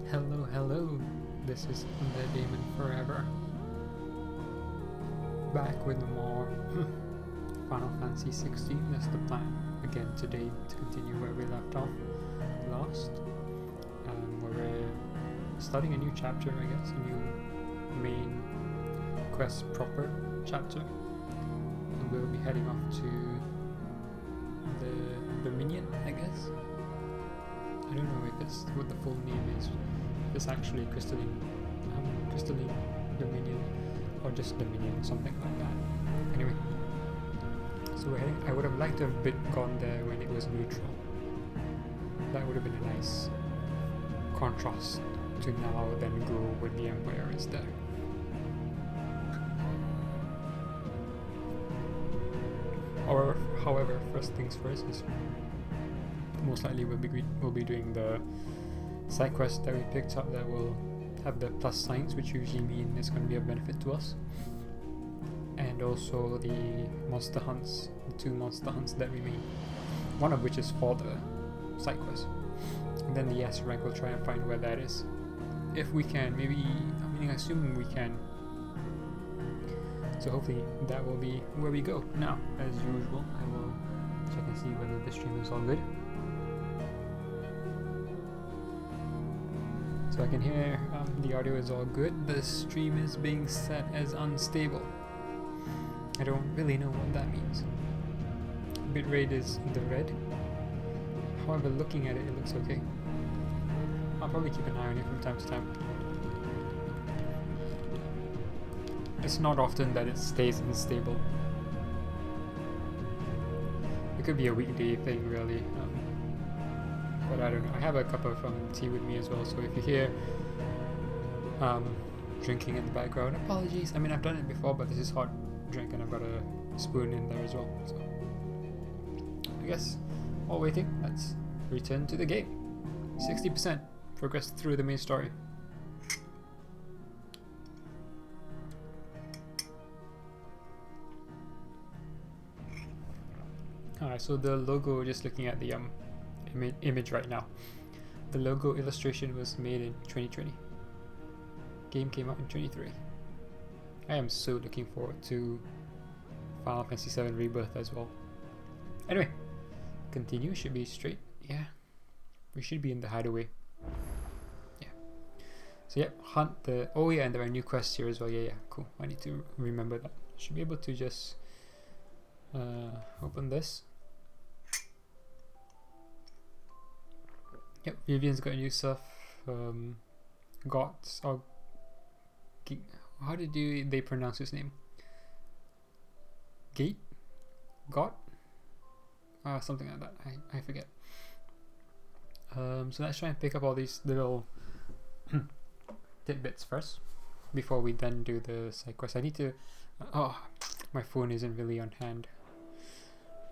Hello, hello, this is The Demon Forever. Back with more Final Fantasy XVI, that's the plan. Again today to continue where we left off last. Where we're starting a new chapter, I guess, a new main quest proper chapter. And we'll be heading off to the Minion, I guess. I don't know if it's what the full name is. If it's actually Crystalline Dominion or just Dominion, something like that. Anyway, so we're heading. I would have liked to have gone there when it was neutral. That would have been a nice contrast to now then go with the Empire is there. However, first things first is most likely we'll be doing the side quest that we picked up that will have the plus signs, which usually mean it's going to be of benefit to us, and also the monster hunts, the 2 monster hunts that we made, one of which is for the side quest, and then the S rank. We'll try and find where that is if we can. I assume we can, so hopefully that will be where we go. Now, as usual, I will check and see whether the stream is all good. So I can hear the audio is all good. The stream is being set as unstable. I don't really know what that means. Bitrate is in the red. However, looking at it, it looks okay. I'll probably keep an eye on it from time to time. It's not often that it stays unstable. It could be a weekday thing, really. But I don't know. I have a cup of tea with me as well, so if you hear drinking in the background, apologies. I mean, I've done it before, but this is hot drink and I've got a spoon in there as well. So I guess while waiting, let's return to the game. 60% progressed through the main story. Alright, so the logo, just looking at the image right now. The logo illustration was made in 2020. Game came out in 23. I am so looking forward to Final Fantasy VII Rebirth as well. Anyway, continue, should be straight. Yeah, we should be in the hideaway. Yeah. So yeah, hunt the. Oh yeah, and there are new quests here as well. Yeah, cool. I need to remember that. Should be able to just open this. Yep, Vivian's got new stuff. Gots or how did they pronounce his name? Gate? Got? Something like that. I forget. So let's try and pick up all these little tidbits first before we then do the side quest. I need to. Oh, my phone isn't really on hand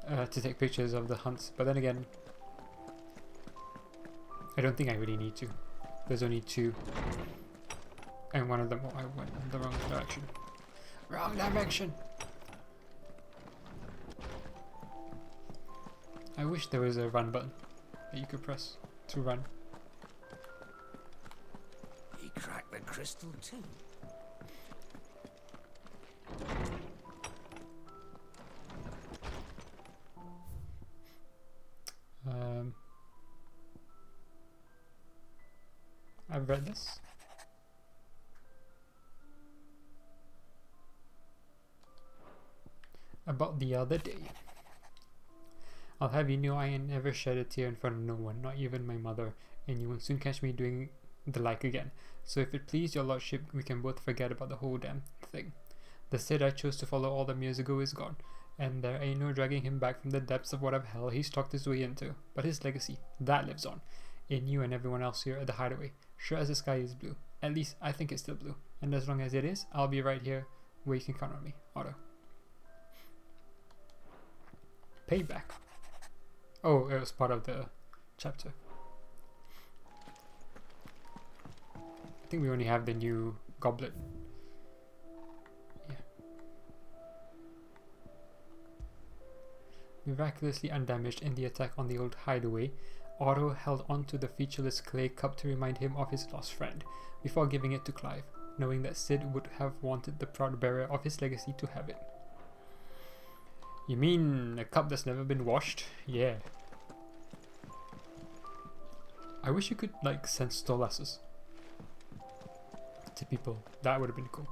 to take pictures of the hunts, but then again, I don't think I really need to. There's only 2. And one of them, I went in the wrong direction. Wrong direction! I wish there was a run button that you could press to run. He cracked the crystal too. I've read this. About the other day. I'll have you know I never shed a tear in front of no one, not even my mother, and you will soon catch me doing the like again. So if it please your lordship, we can both forget about the whole damn thing. The Sid I chose to follow all them years ago is gone, and there ain't no dragging him back from the depths of whatever hell he's talked his way into. But his legacy, that lives on. In you and everyone else here at the hideaway. Sure as the sky is blue. At least I think it's still blue. And as long as it is, I'll be right here where you can count on me. Otto. Payback. Oh, it was part of the chapter. I think we only have the new goblet. Yeah. Miraculously undamaged in the attack on the old hideaway, Otto held onto the featureless clay cup to remind him of his lost friend, before giving it to Clive, knowing that Sid would have wanted the proud bearer of his legacy to have it. You mean a cup that's never been washed? Yeah. I wish you could, like, send stolasses to people. That would have been cool.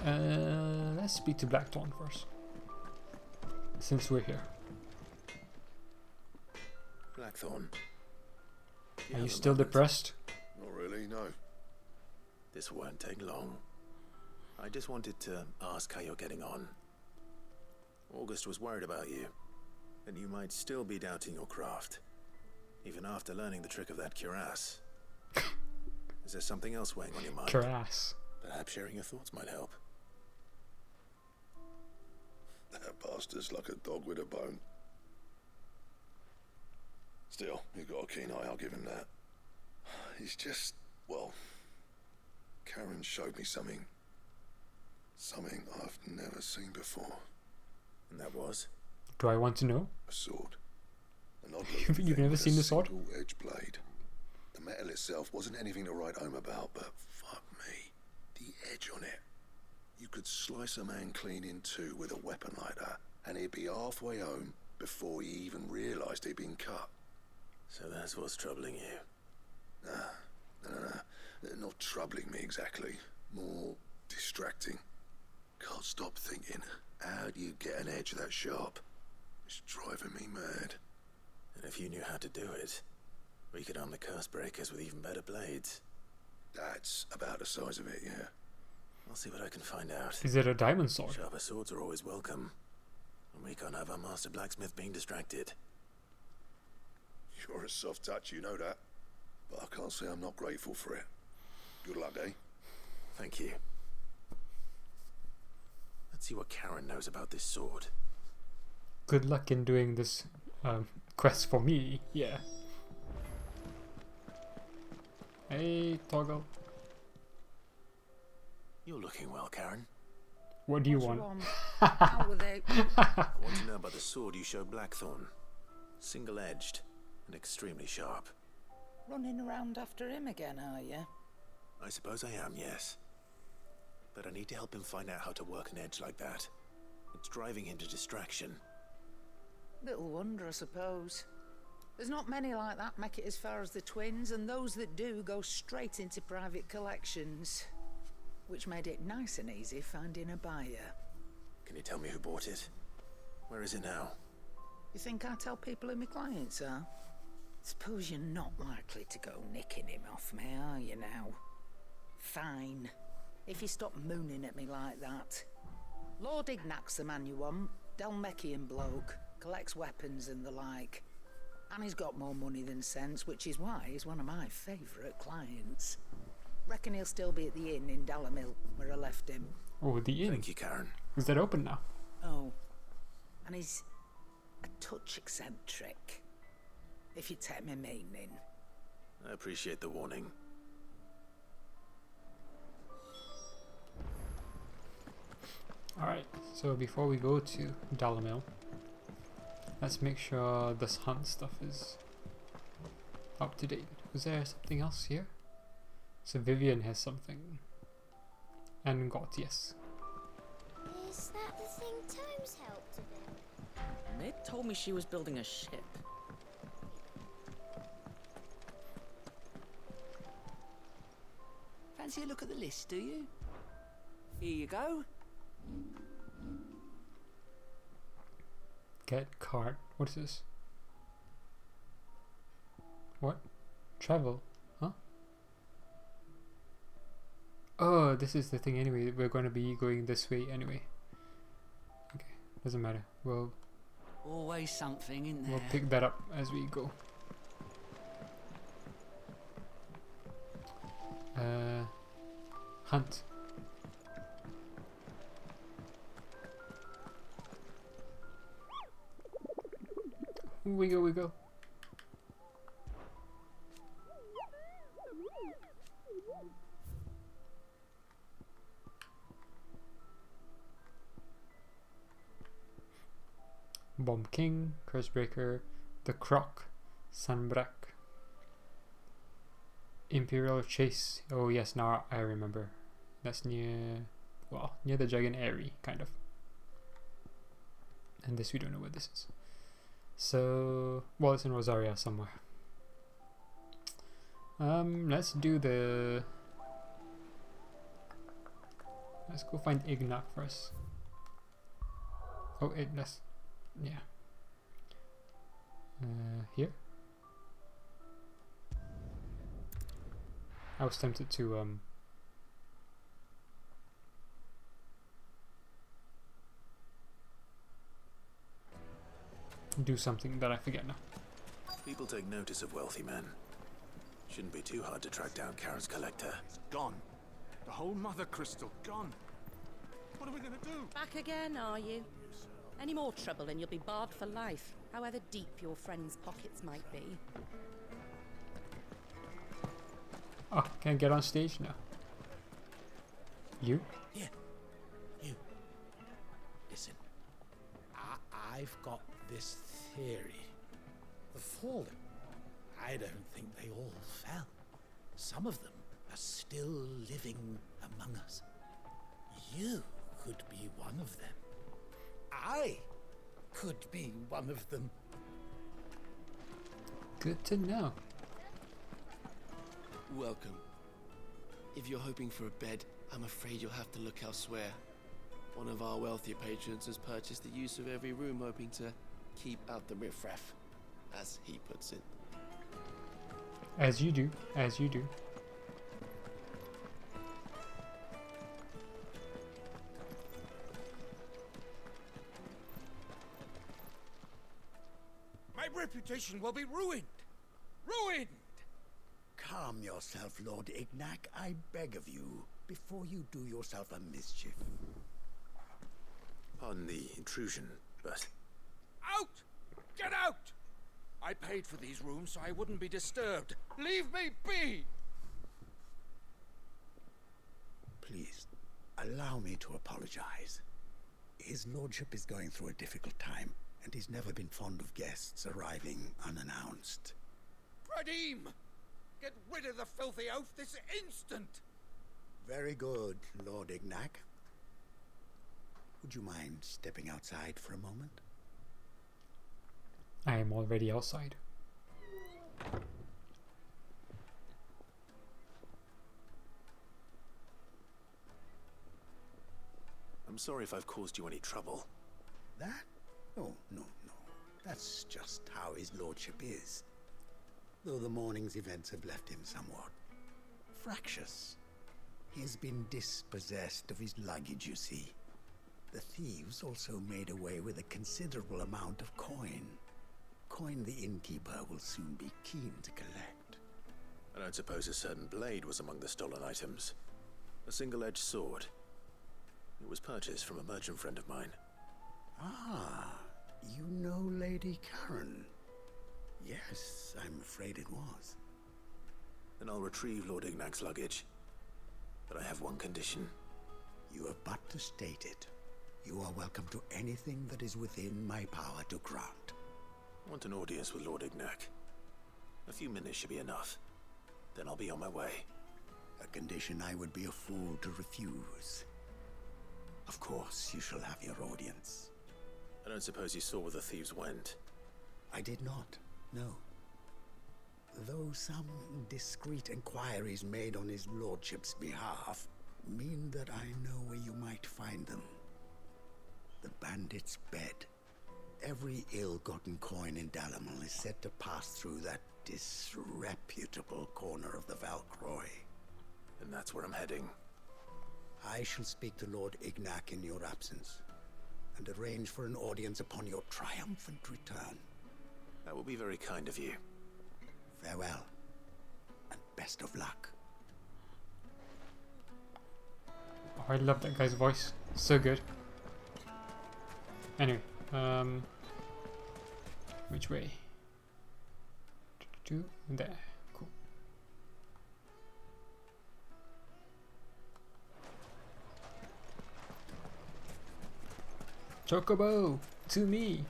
Let's speak to Blackthorn first, since we're here. Blackthorn. Are you still depressed? Not really, no. This won't take long. I just wanted to ask how you're getting on. August was worried about you, that you might still be doubting your craft, even after learning the trick of that cuirass. Is there something else weighing on your mind? Cuirass. Perhaps sharing your thoughts might help. That bastard's like a dog with a bone. Still, you've got a keen eye, I'll give him that. He's just, well, Karen showed me something. Something I've never seen before. And that was? Do I want to know? A sword. An odd You've never seen the sword? Edge blade. The metal itself wasn't anything to write home about, but fuck me, the edge on it. You could slice a man clean in two with a weapon like that, and he'd be halfway home before he even realised he'd been cut. So that's what's troubling you? No, not troubling me exactly. More distracting. Can't stop thinking, how do you get an edge that sharp? It's driving me mad. And if you knew how to do it, we could arm the curse breakers with even better blades. That's about the size of it, yeah. I'll see what I can find out. Is it a diamond sword? Sharper swords are always welcome. And we can't have our master blacksmith being distracted. You're a soft touch, you know that. But I can't say I'm not grateful for it. Good luck, eh? Thank you. Let's see what Karen knows about this sword. Good luck in doing this quest for me. Yeah. Hey, Toggle. You're looking well, Karen. What do you want? Out with it. I want to know about the sword you showed Blackthorn. Single-edged and extremely sharp. Running around after him again, are you? I suppose I am, yes. But I need to help him find out how to work an edge like that. It's driving him to distraction. Little wonder, I suppose. There's not many like that make it as far as the twins, and those that do go straight into private collections. Which made it nice and easy finding a buyer. Can you tell me who bought it? Where is it now? You think I tell people who my clients are? Suppose you're not likely to go nicking him off me, are you now? Fine. If you stop mooning at me like that. Lord Ignac's the man you want. Dalmekian bloke. Collects weapons and the like. And he's got more money than sense, which is why he's one of my favourite clients. Reckon he'll still be at the inn in Dalamil, where I left him. Oh, the inn. Thank you, Karen. Is that open now? Oh. And he's a touch eccentric. If you take my meaning. I appreciate the warning. Alright, so before we go to Dalamil, let's make sure this hunt stuff is up to date. Was there something else here? So Vivian has something. And got, yes. Is that the thing Tomes helped with? Mid told me she was building a ship. Fancy a look at the list, do you? Here you go. Get cart. What is this? What? Travel? Huh? Oh, this is the thing anyway. We're going to be going this way anyway. Okay, doesn't matter. We'll Always something in there. we'll pick that up as we go. Hunt. We go, we go. Bomb King, Cursebreaker, the Croc, Sunbrak, Imperial Chase. Oh yes, now I remember. That's near the Dragon Airy, kind of. And this we don't know what this is. So, well, it's in Rosaria somewhere. Let's do the... Let's go find Ignac first. Oh, yeah. Here? I was tempted to, do something that I forget now. People take notice of wealthy men. Shouldn't be too hard to track down Karen's collector. It's gone. The whole mother crystal gone. What are we gonna do? Back again, are you? Any more trouble and you'll be barred for life, however deep your friend's pockets might be. Oh, can I get on stage now? You? Yeah. You. Listen. I've got this theory. The fallen. I don't think they all fell. Some of them are still living among us. You could be one of them. I could be one of them. Good to know. Welcome. If you're hoping for a bed, I'm afraid you'll have to look elsewhere. One of our wealthier patrons has purchased the use of every room, hoping to keep out the riffraff, as he puts it. As you do, as you do. My reputation will be ruined. Ruined! Calm yourself, Lord Ignac, I beg of you, before you do yourself a mischief. Pardon the intrusion, but... Out! Get out! I paid for these rooms so I wouldn't be disturbed. Leave me be! Please, allow me to apologize. His lordship is going through a difficult time, and he's never been fond of guests arriving unannounced. Pradim! Get rid of the filthy oaf this instant! Very good, Lord Ignac. Would you mind stepping outside for a moment? I am already outside. I'm sorry if I've caused you any trouble. That? Oh, no. That's just how his lordship is. Though the morning's events have left him somewhat fractious. He has been dispossessed of his luggage, you see. The thieves also made away with a considerable amount of coin. Coin the innkeeper will soon be keen to collect. I don't suppose a certain blade was among the stolen items. A single-edged sword. It was purchased from a merchant friend of mine. Ah, you know Lady Karen. Yes, I'm afraid it was. Then I'll retrieve Lord Ignac's luggage. But I have one condition. You have but to state it. You are welcome to anything that is within my power to grant. I want an audience with Lord Ignac. A few minutes should be enough. Then I'll be on my way. A condition I would be a fool to refuse. Of course, you shall have your audience. I don't suppose you saw where the thieves went. I did not, no. Though some discreet inquiries made on his lordship's behalf mean that I know where you might find them. The bandit's bed. Every ill-gotten coin in Dalamal is said to pass through that disreputable corner of the Valcroy. And that's where I'm heading. I shall speak to Lord Ignac in your absence, and arrange for an audience upon your triumphant return. That will be very kind of you. Farewell, and best of luck. Oh, I love that guy's voice. So good. Anyway, which way? There. Cool. Chocobo! To me!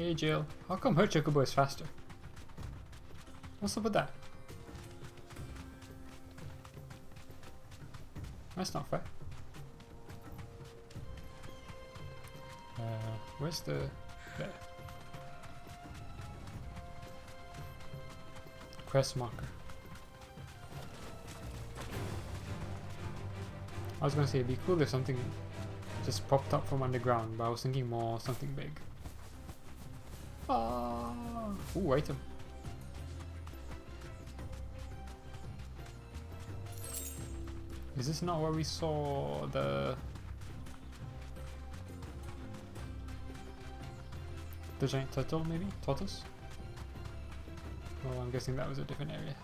Hey Jill, how come her chocobo is faster? What's up with that? That's not fair. Where's the... there. Quest marker. I was gonna say it'd be cool if something just popped up from underground, but I was thinking more something big. Ah! Ooh, item. Is this not where we saw the giant turtle, maybe? Tortoise? Well, I'm guessing that was a different area.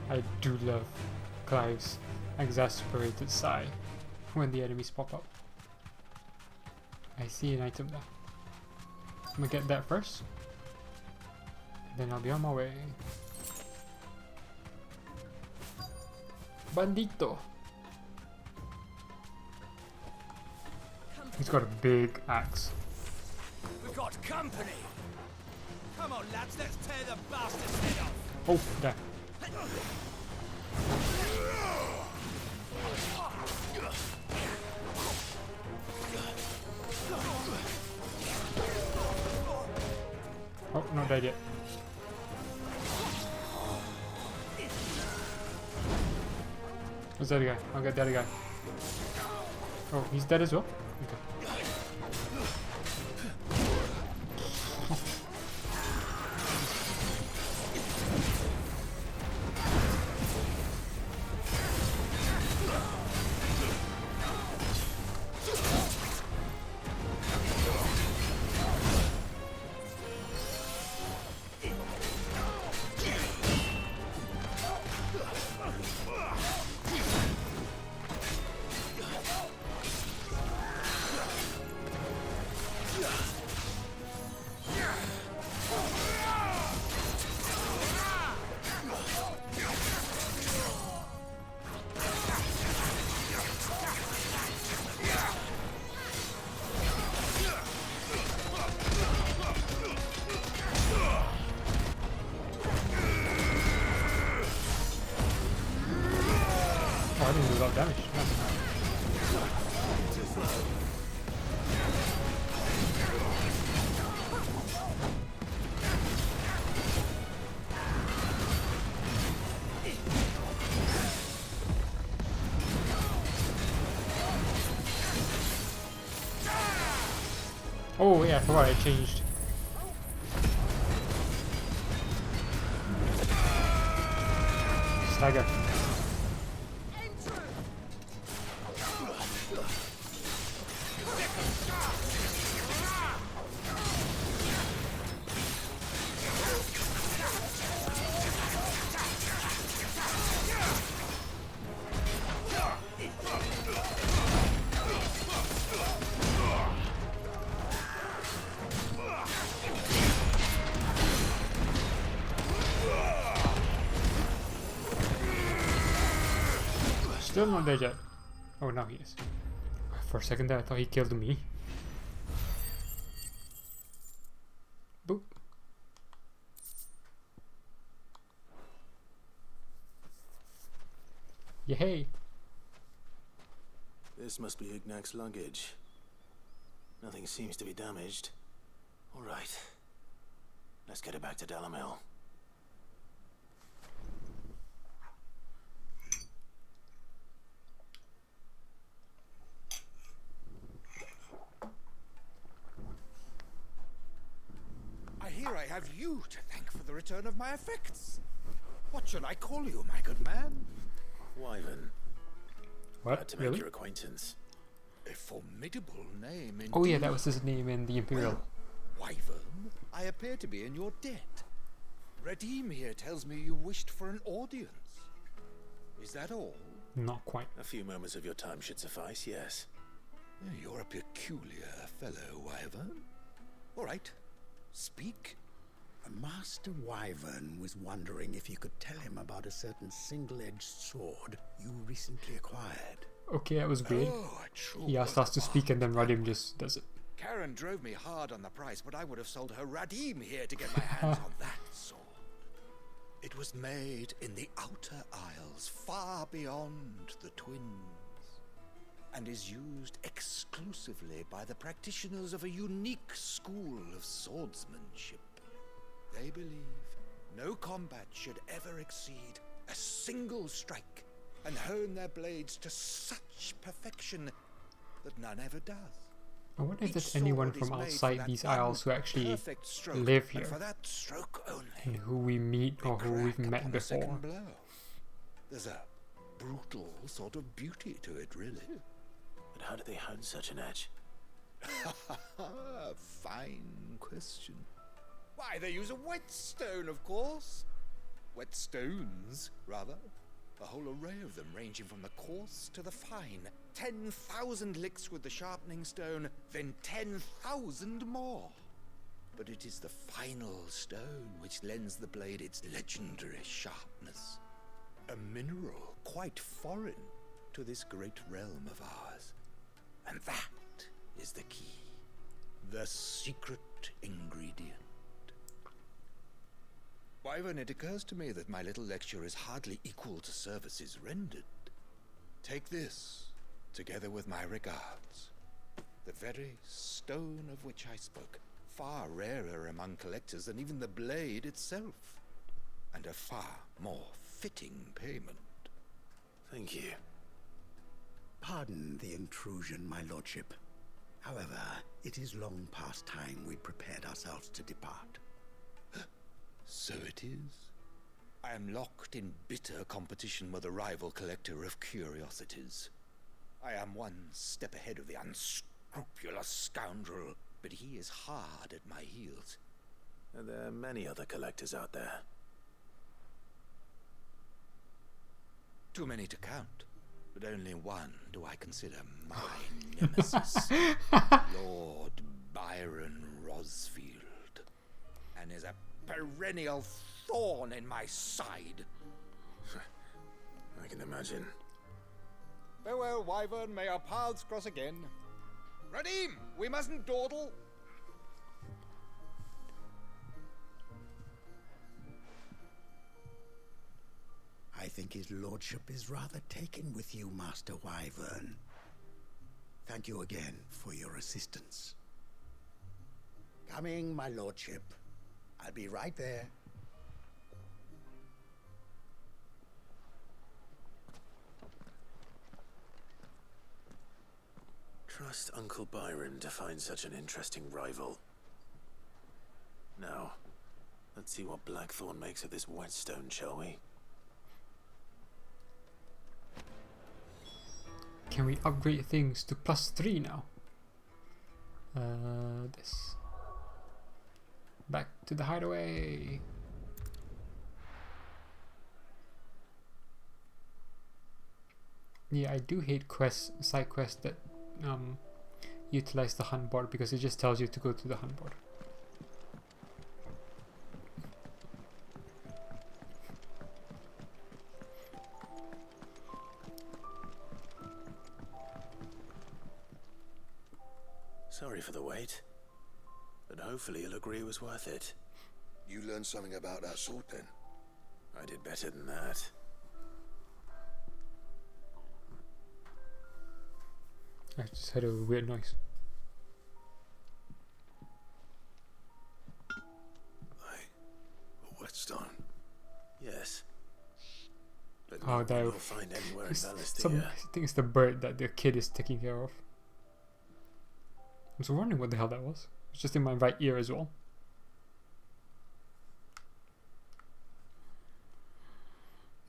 I do love Clive's exasperated sigh when the enemies pop up. I see an item there. I'm gonna get that first. Then I'll be on my way. Bandito! He's got a big axe. We've got company. Come on, lads, let's tear the bastard's head off. Oh, damn. Oh, not dead yet. Where's that guy? I'll get that guy. Oh, he's dead as well? Okay. I didn't do a lot of damage. Oh yeah, I forgot I changed. Stagger. Still not dead yet. Oh, now he is. For a second there, I thought he killed me. Boop. Yay! This must be Ignac's luggage. Nothing seems to be damaged. All right. Let's get it back to Dalamel. I hear I have you to thank for the return of my effects. What should I call you, my good man? Wyvern. What? Glad to make Really? your acquaintance. A formidable name indeed. Oh yeah, that was his name in the Imperial. Well, Wyvern, I appear to be in your debt. Redeem here tells me you wished for an audience. Is that all? Not quite. A few moments of your time should suffice, yes. You're a peculiar fellow, Wyvern. All right, speak. Master Wyvern was wondering if you could tell him about a certain single-edged sword you recently acquired. Okay, that was weird. Oh, it sure He asked was us to a speak and then bargain. Radim just does it. Karen drove me hard on the price, but I would have sold her Radim here to get my hands on that sword. It was made in the Outer Isles, far beyond the Twins, and is used exclusively by the practitioners of a unique school of swordsmanship. They believe no combat should ever exceed a single strike, and hone their blades to such perfection that none ever does. I wonder if there's Each anyone sword is from made for outside that these one isles who actually perfect stroke, live and here, for that stroke only, and who we meet or who we've crack met upon a before. second blow. There's a brutal sort of beauty to it, really. But how do they hone such an edge? Fine question. Why, they use a whetstone, of course. Whetstones, rather. A whole array of them, ranging from the coarse to the fine. 10,000 licks with the sharpening stone, then 10,000 more. But it is the final stone which lends the blade its legendary sharpness. A mineral quite foreign to this great realm of ours. And that is the key. The secret ingredient. Wyvern, it occurs to me that my little lecture is hardly equal to services rendered. Take this, together with my regards. The very stone of which I spoke, far rarer among collectors than even the blade itself, and a far more fitting payment. Thank you. Pardon the intrusion, my lordship. However, it is long past time we prepared ourselves to depart. So it is. I am locked in bitter competition with a rival collector of curiosities. I am one step ahead of the unscrupulous scoundrel, but he is hard at my heels. Are there many other collectors out there? Too many to count, but only one do I consider my nemesis. Lord Byron Rosfield. And is a perennial thorn in my side. I can imagine. Farewell, Wyvern. May our paths cross again. Radim, we mustn't dawdle. I think his lordship is rather taken with you, Master Wyvern. Thank you again for your assistance. Coming, my lordship. I'll be right there. Trust Uncle Byron to find such an interesting rival. Now, let's see what Blackthorn makes of this whetstone, shall we? Can we upgrade things to +3 now? This. Back to the hideaway. Yeah, I do hate side quests that utilize the hunt board, because it just tells you to go to the hunt board. Sorry for the wait, but hopefully you'll agree it was worth it. You learned something about that sword then? I did better than that. I just heard a weird noise. A whetstone? Yes. But Oh, not that you'll find anywhere in I Valistia. think it's the bird that the kid is taking care of. I was wondering what the hell that was. It's just in my right ear as well.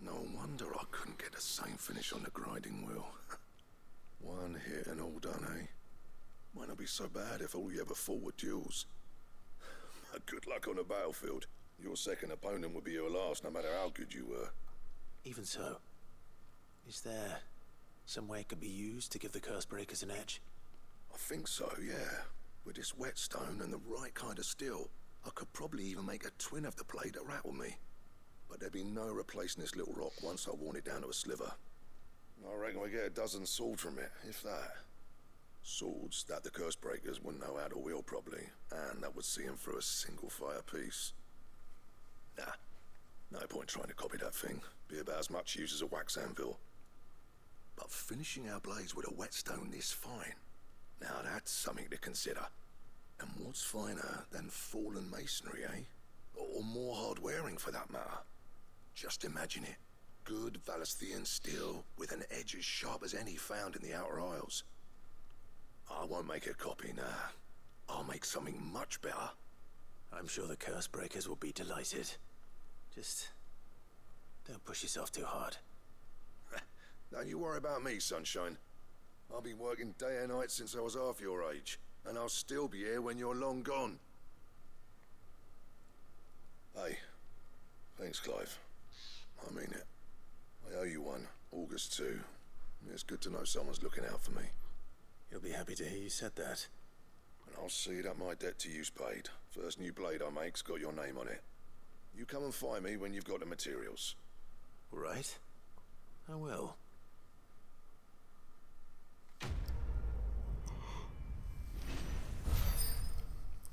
No wonder I couldn't get the same finish on the grinding wheel. One hit and all done, eh? Might not be so bad if all you ever fought were duels. Good luck on the battlefield. Your second opponent would be your last, no matter how good you were. Even so, is there some way it could be used to give the curse breakers an edge? I think so, yeah. With this whetstone and the right kind of steel, I could probably even make a twin of the blade that rattled me. But there'd be no replacing this little rock once I worn it down to a sliver. I reckon we get a dozen swords from it, if that. Swords that the curse breakers wouldn't know how to wield properly, and that would see them through a single fire piece. Nah, no point trying to copy that thing. Be about as much use as a wax anvil. But finishing our blades with a whetstone this fine, now that's something to consider. And what's finer than fallen masonry, eh? Or more hard-wearing, for that matter. Just imagine it. Good Valesthian steel with an edge as sharp as any found in the Outer Isles. I won't make a copy, nah. I'll make something much better. I'm sure the curse breakers will be delighted. Just don't push yourself too hard. Don't you worry about me, sunshine. I've been working day and night since I was half your age, and I'll still be here when you're long gone. Hey, thanks, Clive. I mean it. I owe you one. August too. It's good to know someone's looking out for me. You'll be happy to hear you said that. And I'll see that my debt to you's paid. First new blade I make's got your name on it. You come and find me when you've got the materials. Right. I will.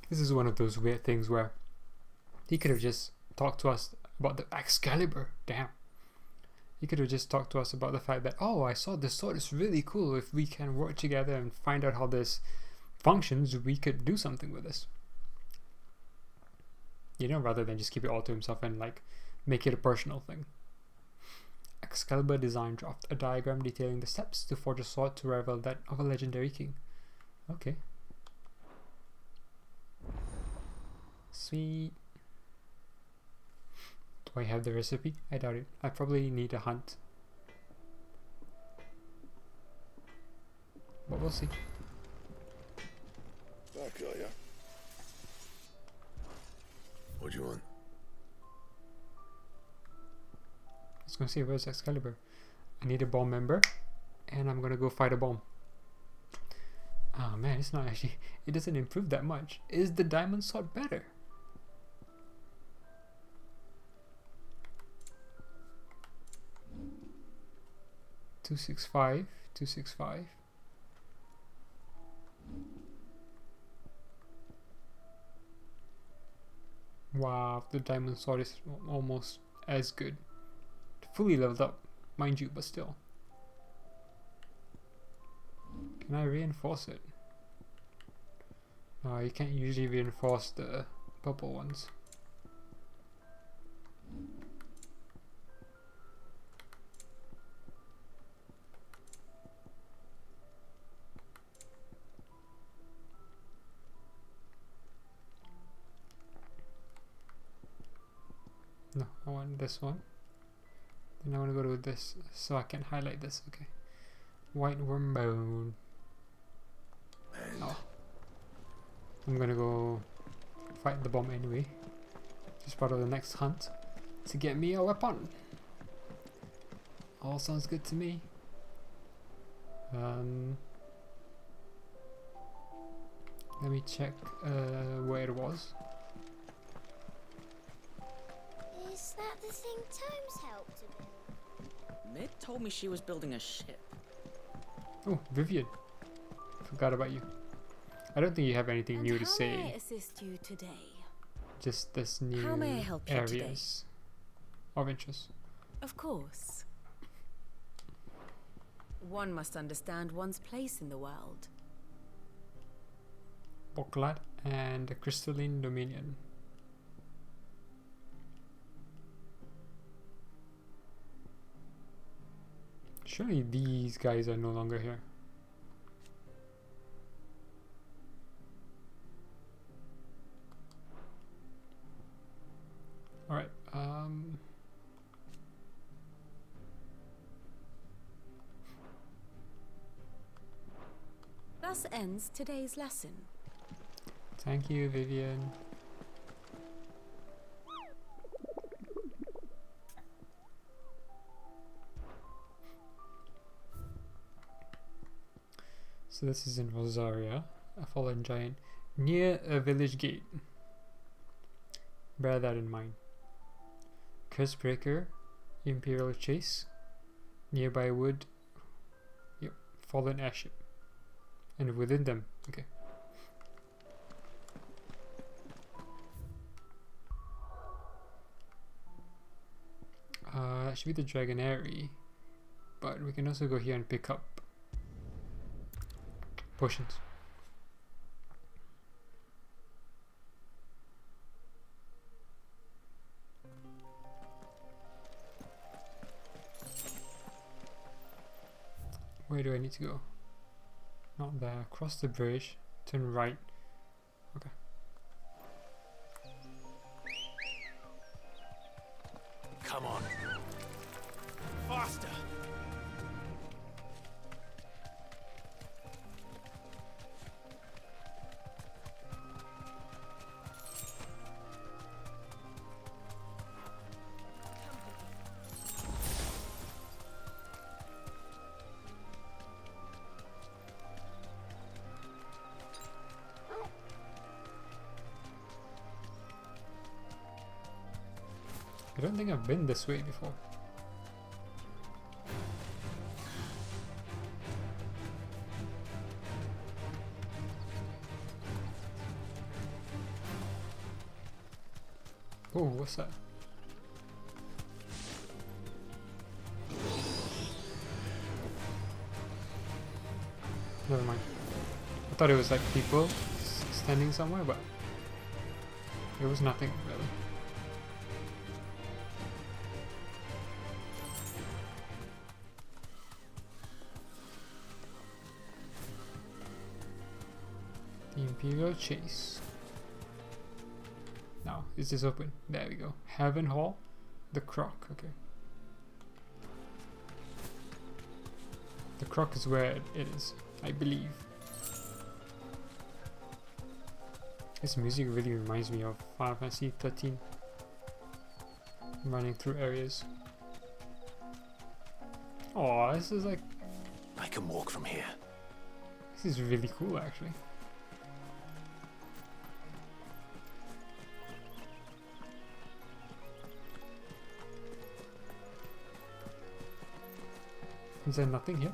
This is one of those weird things where he could have just talked to us about the Excalibur. Damn. He could have just talked to us about the fact that, oh, I saw this sword, it's really cool. If we can work together and find out how this functions, we could do something with this. You know, rather than just keep it all to himself and like make it a personal thing. Excalibur design draft, a diagram detailing the steps to forge a sword to rival that of a legendary king. Okay. Sweet. Do I have the recipe? I doubt it. I probably need a hunt. But we'll see. Back, are ya? What do you want? I was gonna say, where's Excalibur? I need a bomb member, and I'm gonna go fight a bomb. Oh man, it's not actually, it doesn't improve that much. Is the diamond sword better? $265, $265. Wow, the diamond sword is almost as good. Fully leveled up, mind you, but still. Can I reinforce it? No, you can't usually reinforce the purple ones. No, I want this one. Then I want to go to this so I can highlight this. Okay. White worm bone. Oh. I'm gonna go fight the bomb anyway. Just part of the next hunt to get me a weapon. All sounds good to me. Let me check where it was. Is that the thing Tomes helped to build? Mid told me she was building a ship. Oh, Vivian. Forgot about you. I don't think you have anything new to say. How may I assist you today? Just this new How may I help you today? areas of interest. Of course. One must understand one's place in the world. Boklat and the Crystalline Dominion. Surely these guys are no longer here. Alright, Thus ends today's lesson. thank you, Vivian. So this is in Rosaria, a fallen giant, near a village gate. Bear that in mind. Cursebreaker, Imperial Chase, nearby wood, fallen airship. And within them, okay. That should be the Dragonary. But we can also go here and pick up potions. Where do I need to go? Not there. Cross the bridge. Turn right. Okay. Come on. Faster! I don't think I've been this way before. Oh, what's that? Never mind. I thought it was like people standing somewhere, but it was nothing really. The Imperial Chase. Now, is this open? There we go. Heaven Hall, the Croc. Okay. The Croc is where it is, I believe. This music really reminds me of Final Fantasy 13. Running through areas. Oh, this is like... I can walk from here. This is really cool, actually. Is there nothing here?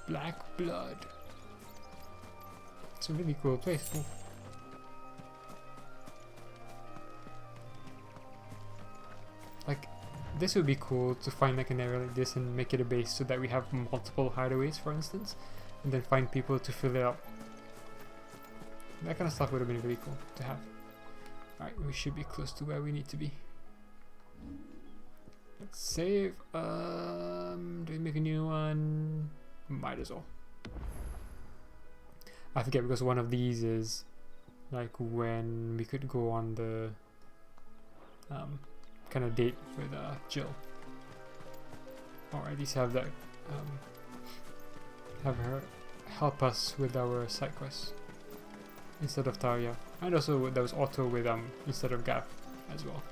Black blood. It's a really cool place. Ooh. Like, this would be cool to find like an area like this and make it a base so that we have multiple hideaways, for instance, and then find people to fill it up. That kind of stuff would have been really cool to have. Alright, we should be close to where we need to be. Let's save. Do we make a new one? Might as well. I forget because one of these is like when we could go on the kind of date with Jill, or at least have that have her help us with our side quests instead of Taria, and also there was Otto with instead of Gav as well.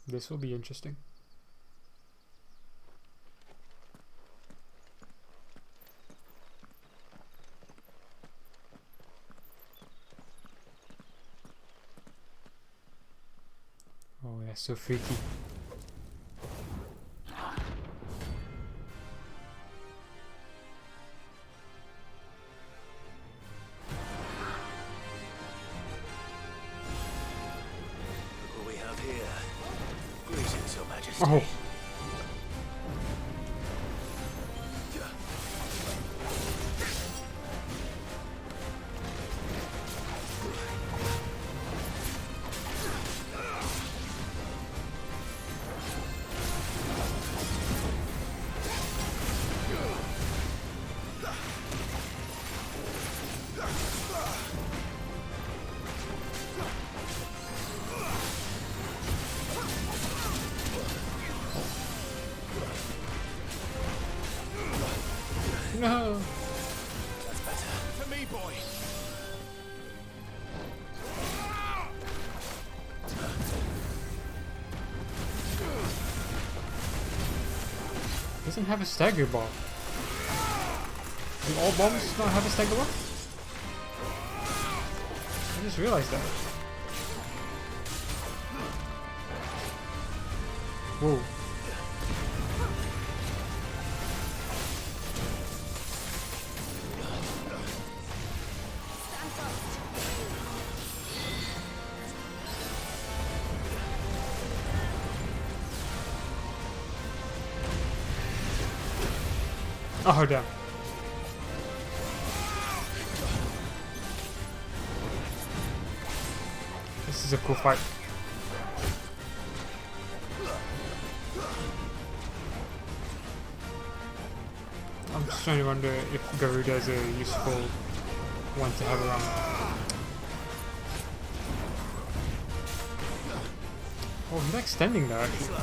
This will be interesting. Oh, yeah, so freaky. What we have here. Greetings, Your Majesty. Oh. No. That's better. For me, boy. doesn't have a stagger bomb. Do all bombs not have a stagger bomb? I just realized that. Whoa. Oh damn. This is a cool fight. I'm just trying to wonder if Garuda is a useful one to have around. Oh, he's like standing there actually.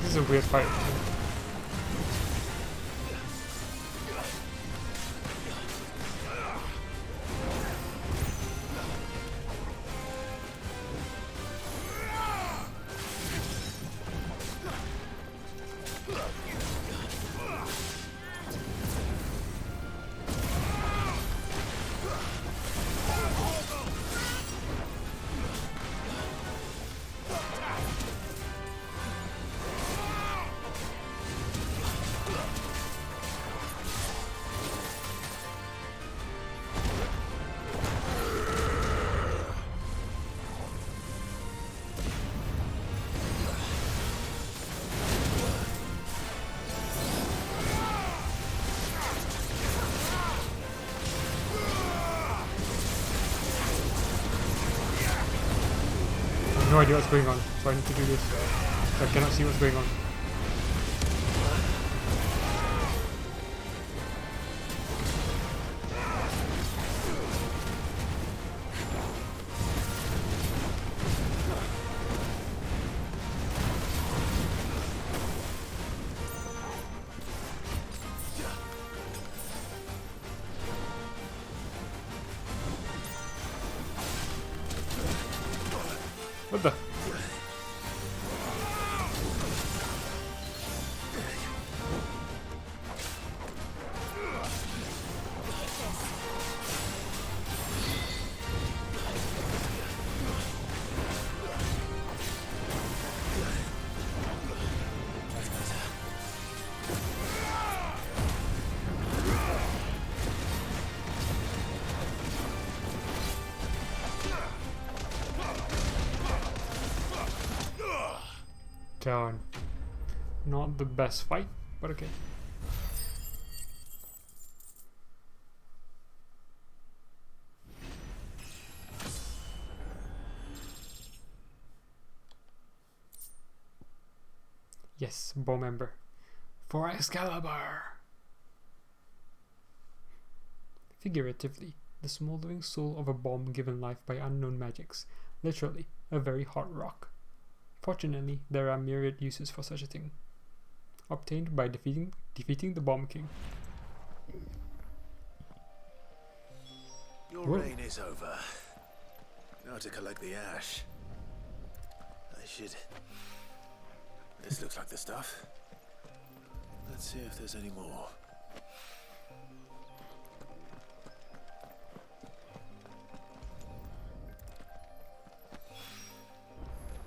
This is a weird fight. No idea what's going on, so I need to do this. I cannot see what's going on. What the? Darn. Not the best fight, but okay. Yes, bomb member. For Excalibur! Figuratively, the smoldering soul of a bomb given life by unknown magics. Literally, a very hot rock. Fortunately, there are myriad uses for such a thing. Obtained by defeating the Bomb King. Your reign is over. Now to collect the ash. I should... This looks like the stuff. Let's see if there's any more.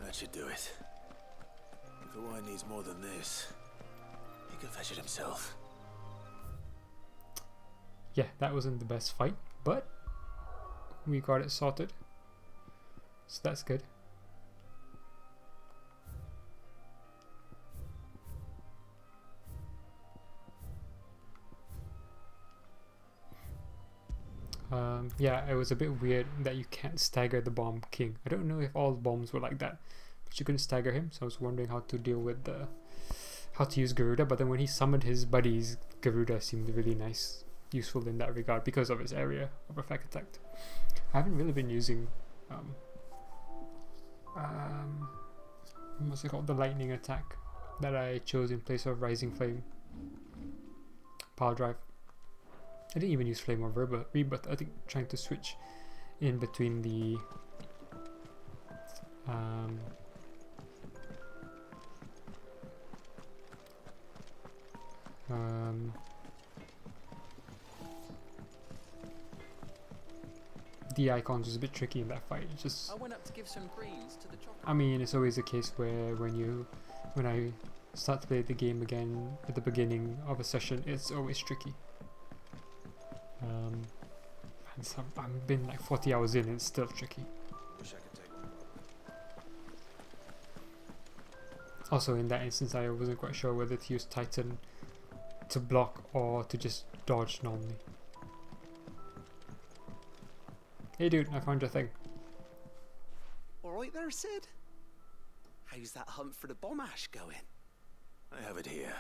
That should do it. If the wine needs more than this, he can fetch it himself. yeah, that wasn't the best fight, but we got it sorted, so that's good. Yeah, it was a bit weird that you can't stagger the bomb king. I don't know if all bombs were like that, but you couldn't stagger him, so I was wondering how to deal with how to use Garuda. But then when he summoned his buddies, Garuda seemed really nice, useful in that regard because of its area of effect attack. I haven't really been using what's it called, the lightning attack that I chose in place of Rising Flame Power Drive. I didn't even use Flame or Rebirth. I think trying to switch in between the the icons was a bit tricky in that fight. It's just, I went up to give some greens to the chocolate. I mean, it's always a case where when I start to play the game again at the beginning of a session, it's always tricky. And so I've been like 40 hours in and it's still tricky. Wish I could take one more. Also in that instance I wasn't quite sure whether to use Titan to block or to just dodge normally. Hey dude, I found your thing. Alright there, Sid? How's that hunt for the bomb ash going? I have it here.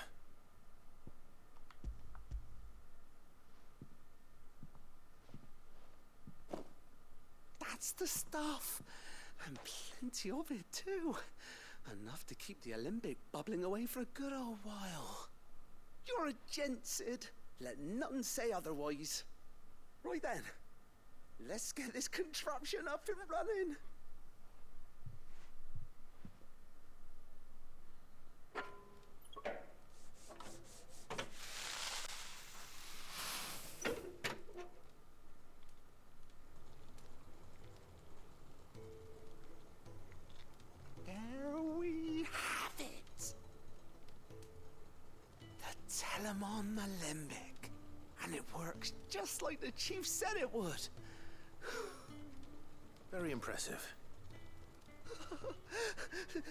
That's the stuff! And plenty of it too. Enough to keep the Olympic bubbling away for a good old while. You're a gent, Sid. Let nothing say otherwise. Right then, let's get this contraption up and running. There we have it. The Telemon Alembic. And it works just like the chief said it would. Very impressive.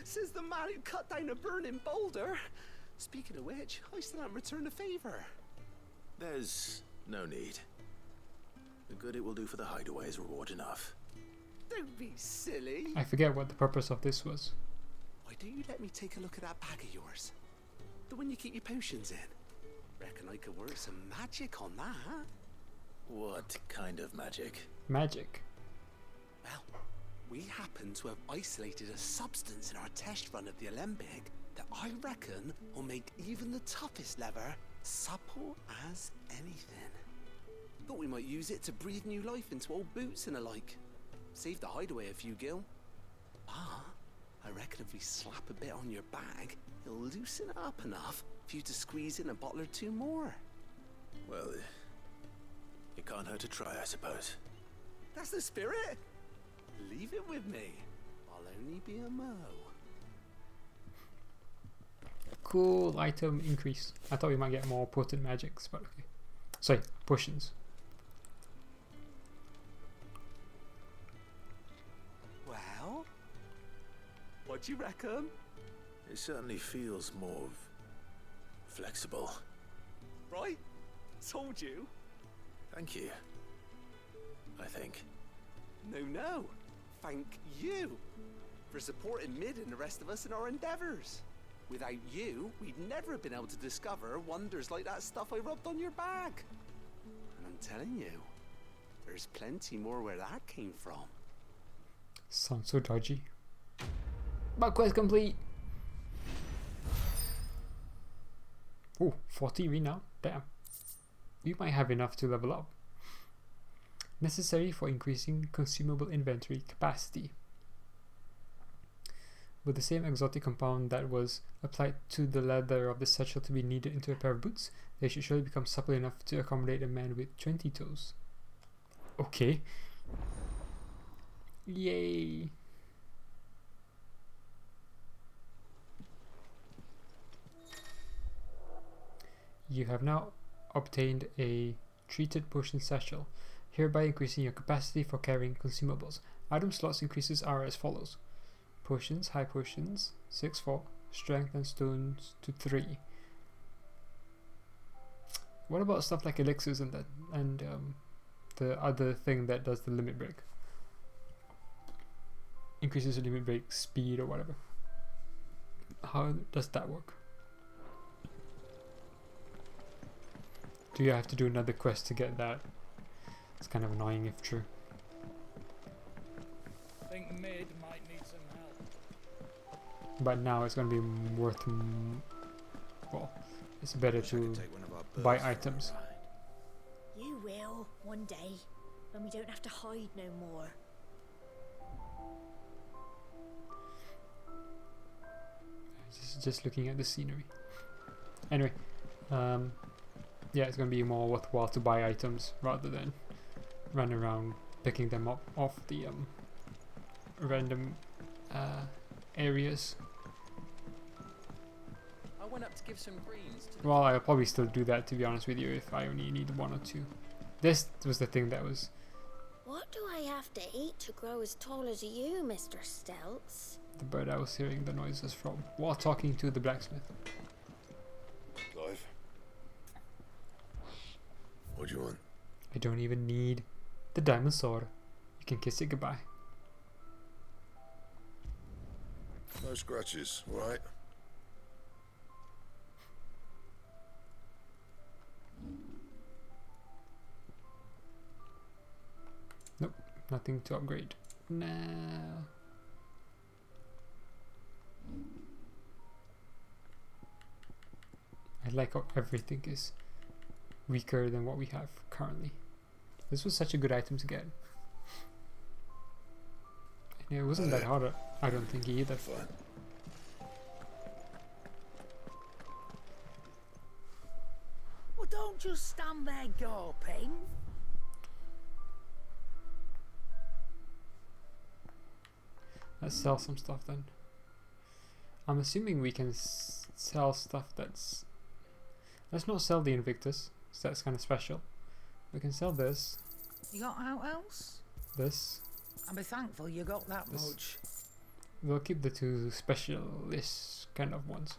Says the man who cut down a burning boulder. Speaking of which, I still haven't returned the favor. There's no need. The good it will do for the hideaway is reward enough. Don't be silly. I forget what the purpose of this was. Why don't you let me take a look at that bag of yours? The one you keep your potions in. Reckon I could work some magic on that. What kind of magic? Magic. Well, we happen to have isolated a substance in our test run of the Alembic that I reckon will make even the toughest lever supple as anything. Thought we might use it to breathe new life into old boots and the like. Save the hideaway a few gil. Ah, I reckon if we slap a bit on your bag, it'll loosen it up enough for you to squeeze in a bottle or two more. Well, it can't hurt to try, I suppose. That's the spirit. Leave it with me. I'll only be a mo. Cool item increase. I thought we might get more potent magics, but okay. Sorry, potions. Well, what do you reckon? It certainly feels more flexible. Right? Told you. Thank you. I think. No. Thank you for supporting Mid and the rest of us in our endeavors. Without you, we'd never have been able to discover wonders like that stuff I rubbed on your bag. And I'm telling you, there's plenty more where that came from. Sounds so dodgy. But quest complete! Oh, 40 renown? Damn. We might have enough to level up. Necessary for increasing consumable inventory capacity. With the same exotic compound that was applied to the leather of the satchel to be kneaded into a pair of boots, they should surely become supple enough to accommodate a man with 20 toes. Okay. Yay! You have now obtained a treated potion satchel, hereby increasing your capacity for carrying consumables. Item slots increases are as follows: potions, high potions 6/4, strength and stones to 3. What about stuff like elixirs and that, and the other thing that does the limit break? Increases the limit break speed or whatever. How does that work? Do you have to do another quest to get that? It's kind of annoying if true. Think Mid might need some help. But now it's going to be worth well, it's better to buy items. You will, one day, when we don't have to hide no more. Just looking at the scenery. Anyway, yeah, it's going to be more worthwhile to buy items rather than run around picking them up off the random areas. I went up to give some greens to the Well, I'll probably still do that, to be honest with you, if I only need 1 or 2. This was the thing that was... What do I have to eat to grow as tall as you, Mr. Stelz? the bird I was hearing the noises from while talking to the blacksmith. Clive? What do you want? I don't even need the diamond sword. You can kiss it goodbye. No scratches, right? Nope, nothing to upgrade. Nah. I like how everything is weaker than what we have currently. This was such a good item to get. And it wasn't that hard, I don't think, either. Fine. Well, don't just stand there gawping. Let's sell some stuff then. I'm assuming we can sell stuff that's... Let's not sell the Invictus, so that's kind of special. We can sell this. You got out else? This. I'll be thankful you got that This. much. We'll keep the 2 specialist kind of ones.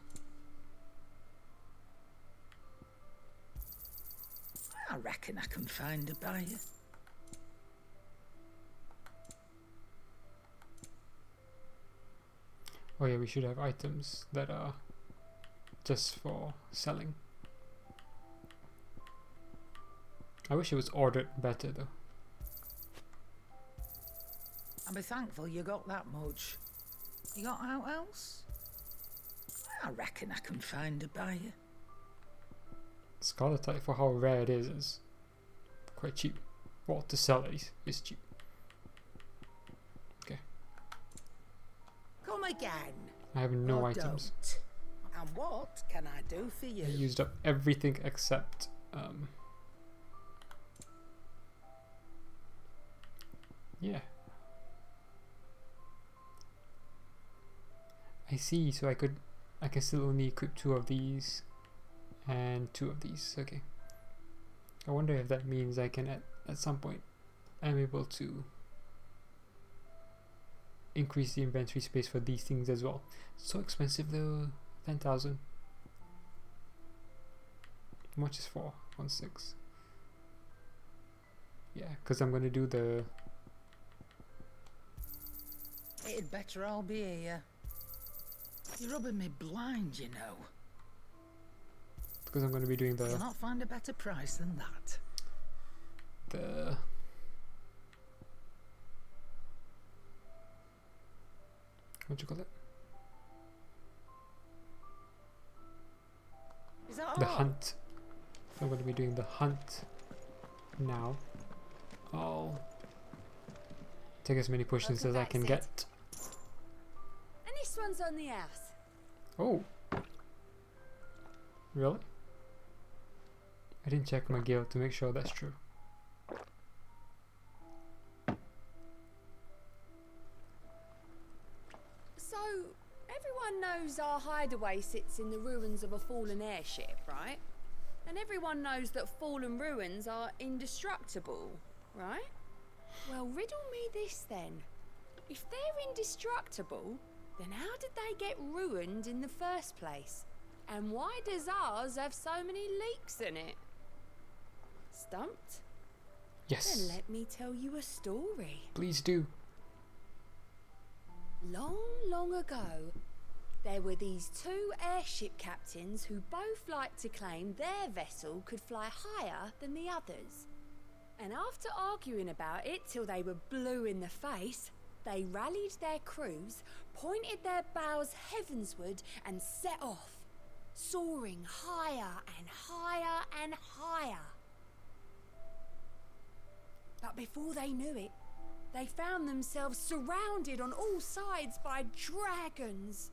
I reckon I can find a buyer. Oh yeah, we should have items that are just for selling. I wish it was ordered better though. I'll be thankful you got that much. You got out else? I reckon I can find a buyer. Scarletite, for how rare it is quite cheap. Well, to sell it is cheap. Okay. Come again. I have no Or items. don't. And what can I do for you? I used up everything except yeah. I see, so I can still only equip 2 of these and 2 of these. Okay. I wonder if that means I can at some point I'm able to increase the inventory space for these things as well. So expensive though. 10,000. How much is 4? 1.6. Yeah, because I'm gonna do the... It'd better all be here. You're rubbing me blind, you know. Because I'm gonna be doing the... You'll not find a better price than that. The... What you call it? Is that The all? hunt. So I'm going to be doing the hunt now. I'll take as many potions as I can get. And this one's on the house. Oh. Really? I didn't check my guild to make sure that's true. So, everyone knows our hideaway sits in the ruins of a fallen airship, right? And everyone knows that fallen ruins are indestructible, right? Well, riddle me this then. If they're indestructible, then how did they get ruined in the first place? And why does ours have so many leaks in it? Stumped? Yes. Then let me tell you a story. Please do. Long, long ago, there were these two airship captains who both liked to claim their vessel could fly higher than the others. And after arguing about it till they were blue in the face, they rallied their crews, pointed their bows heavensward and set off, soaring higher and higher and higher. But before they knew it, they found themselves surrounded on all sides by dragons.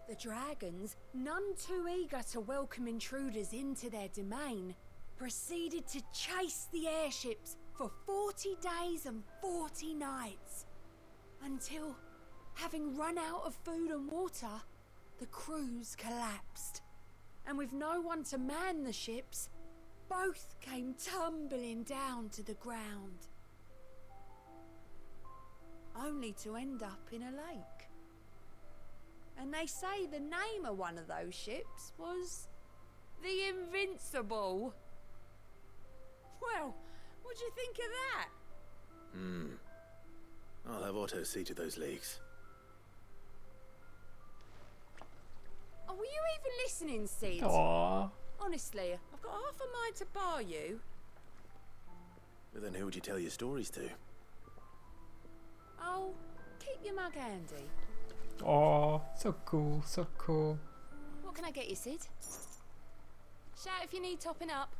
The dragons, none too eager to welcome intruders into their domain, proceeded to chase the airships for 40 days and 40 nights, until, having run out of food and water, the crews collapsed, and with no one to man the ships, both came tumbling down to the ground, only to end up in a lake. And they say the name of one of those ships was the Invincible. Well, what do you think of that? I'll have Otto see to those leaks. Oh, were you even listening, Sid? Aww. Honestly, I've got half a mind to bar you. But then who would you tell your stories to? Oh, keep your mug handy. Oh, so cool, so cool. What can I get you, Sid? Shout if you need topping up.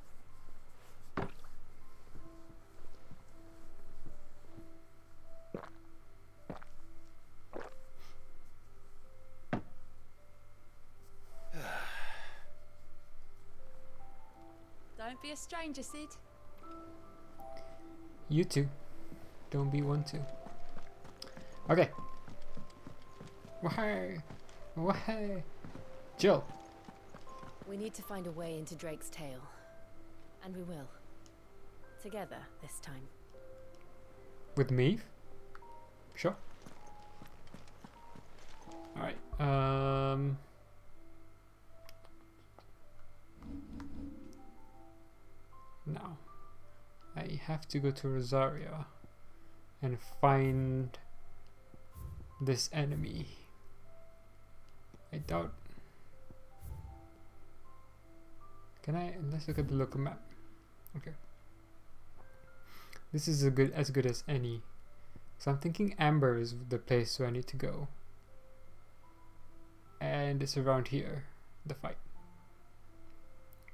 Don't be a stranger, Sid. You too. Don't be one too. Okay. Why? Why? Jill. We need to find a way into Drake's tail. And we will. Together this time. With me? Sure. Alright. Now, I have to go to Rosaria and find this enemy. I doubt. Can I? Let's look at the local map. Okay. This is as good as any. So I'm thinking Amber is the place where I need to go. And it's around here, the fight.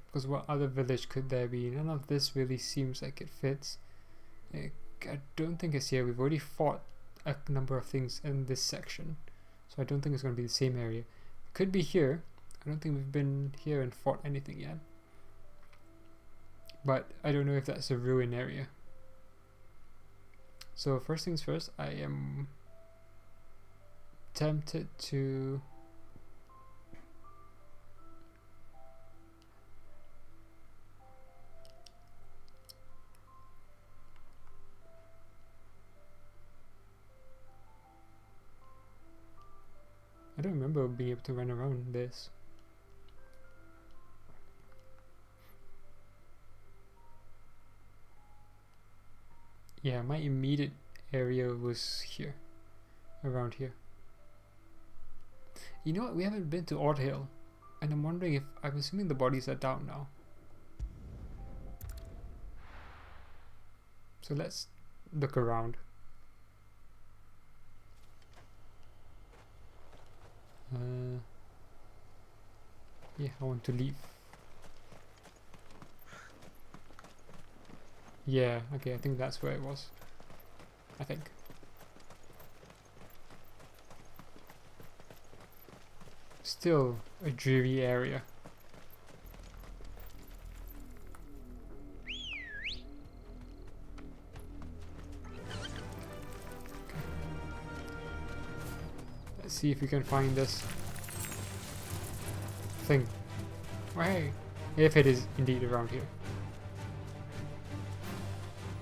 Because what other village could there be? None of this really seems like it fits. I don't think it's here. We've already fought a number of things in this section. So I don't think it's going to be the same area. It could be here. I don't think we've been here and fought anything yet. But I don't know if that's a ruin area. So first things first, I am tempted to I don't remember being able to run around this. Yeah, my immediate area was here. Around here. You know what? We haven't been to Ord Hill. And I'm wondering if... I'm assuming the bodies are down now. So let's look around. Yeah, I want to leave. Yeah, okay, I think that's where it was. I think. Still a dreary area. Let's see if we can find this thing. Oh, hey, If it is indeed around here.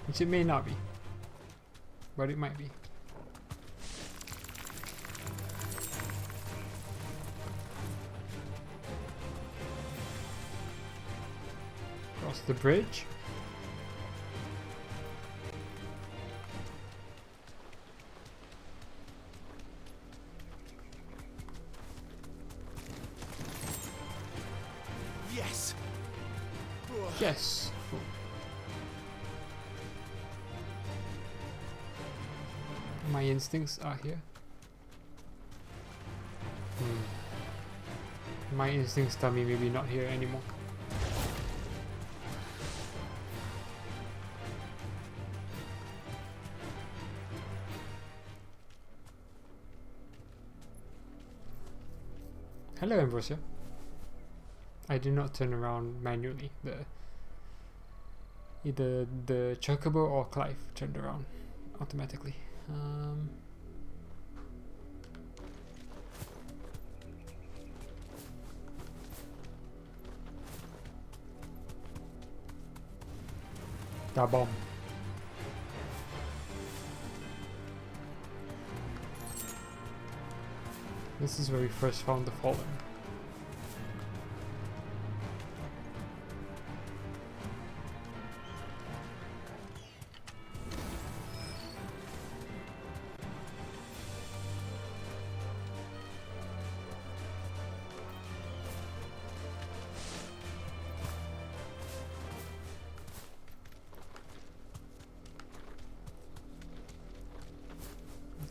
Which it may not be. But it might be. Across the bridge. Yes. Yes. My instincts are here. My instincts tell me maybe not here anymore. Hello, Ambrosia. I did not turn around manually. Either the Chocobo or Clive turned around automatically. Da bomb. This is where we first found the Fallen.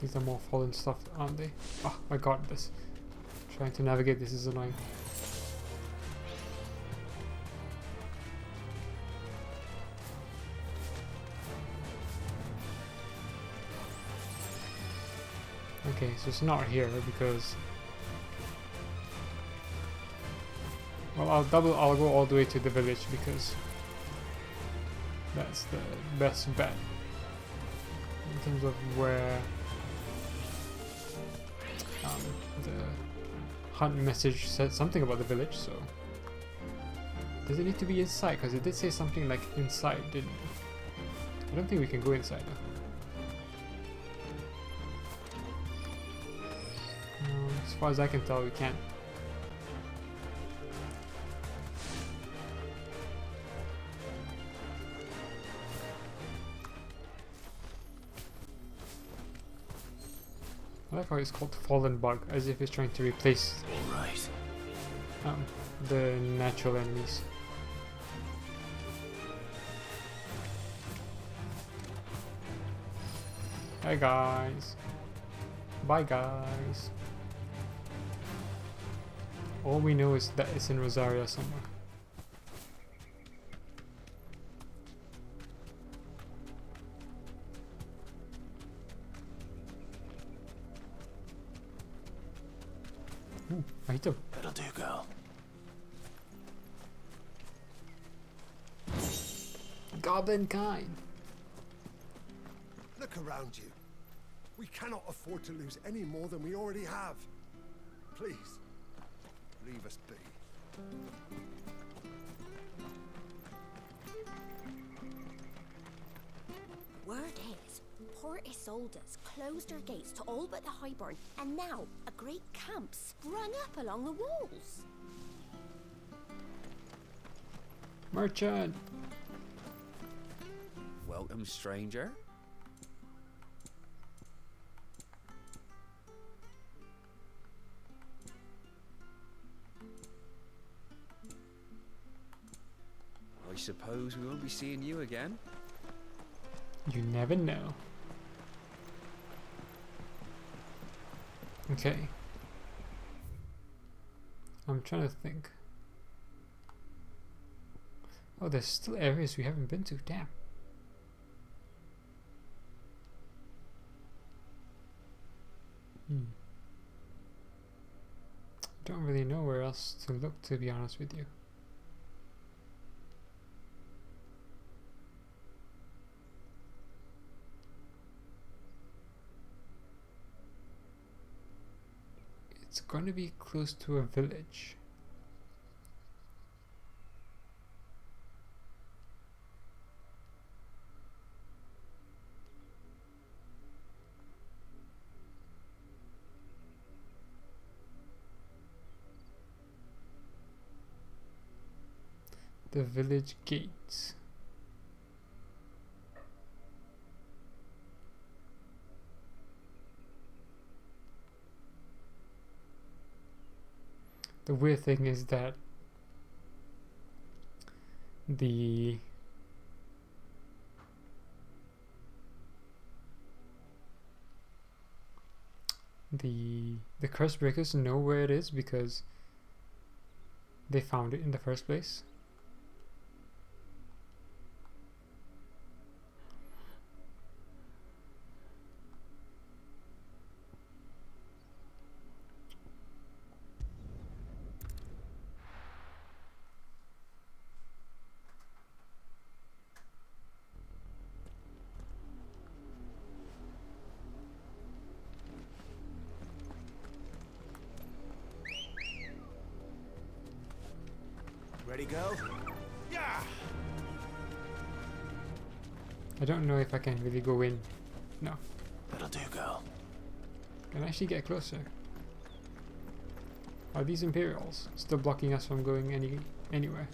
These are more fallen stuff, aren't they? Oh, I got this. Trying to navigate this is annoying. Okay, so it's not here because... Well, I'll go all the way to the village because that's the best bet in terms of where the hunt message said something about the village. So does it need to be inside? Because it did say something like inside, didn't it? I don't think we can go inside though. No, as far as I can tell, we can't. I like how it's called Fallen Bug, as if it's trying to replace the natural enemies. Hi guys. Bye guys. All we know is that it's in Rosaria somewhere. Ooh, item. That'll do, girl. Goblin kind. Look around you. We cannot afford to lose any more than we already have. Please, leave us be. Word is, Port Isolde's closed her gates to all but the Highborn, and now a great camp sprung up along the walls. Merchant. Welcome, stranger. I suppose we won't be seeing you again. You never know. Okay. I'm trying to think. Oh, there's still areas we haven't been to. Damn. Don't really know where else to look, to be honest with you. It's going to be close to a village. The village gates. The weird thing is that the curse breakers know where it is because they found it in the first place. Ready, go? Yeah. I don't know if I can really go in. No. That'll do, girl. Can I actually get closer? Are these Imperials still blocking us from going anywhere?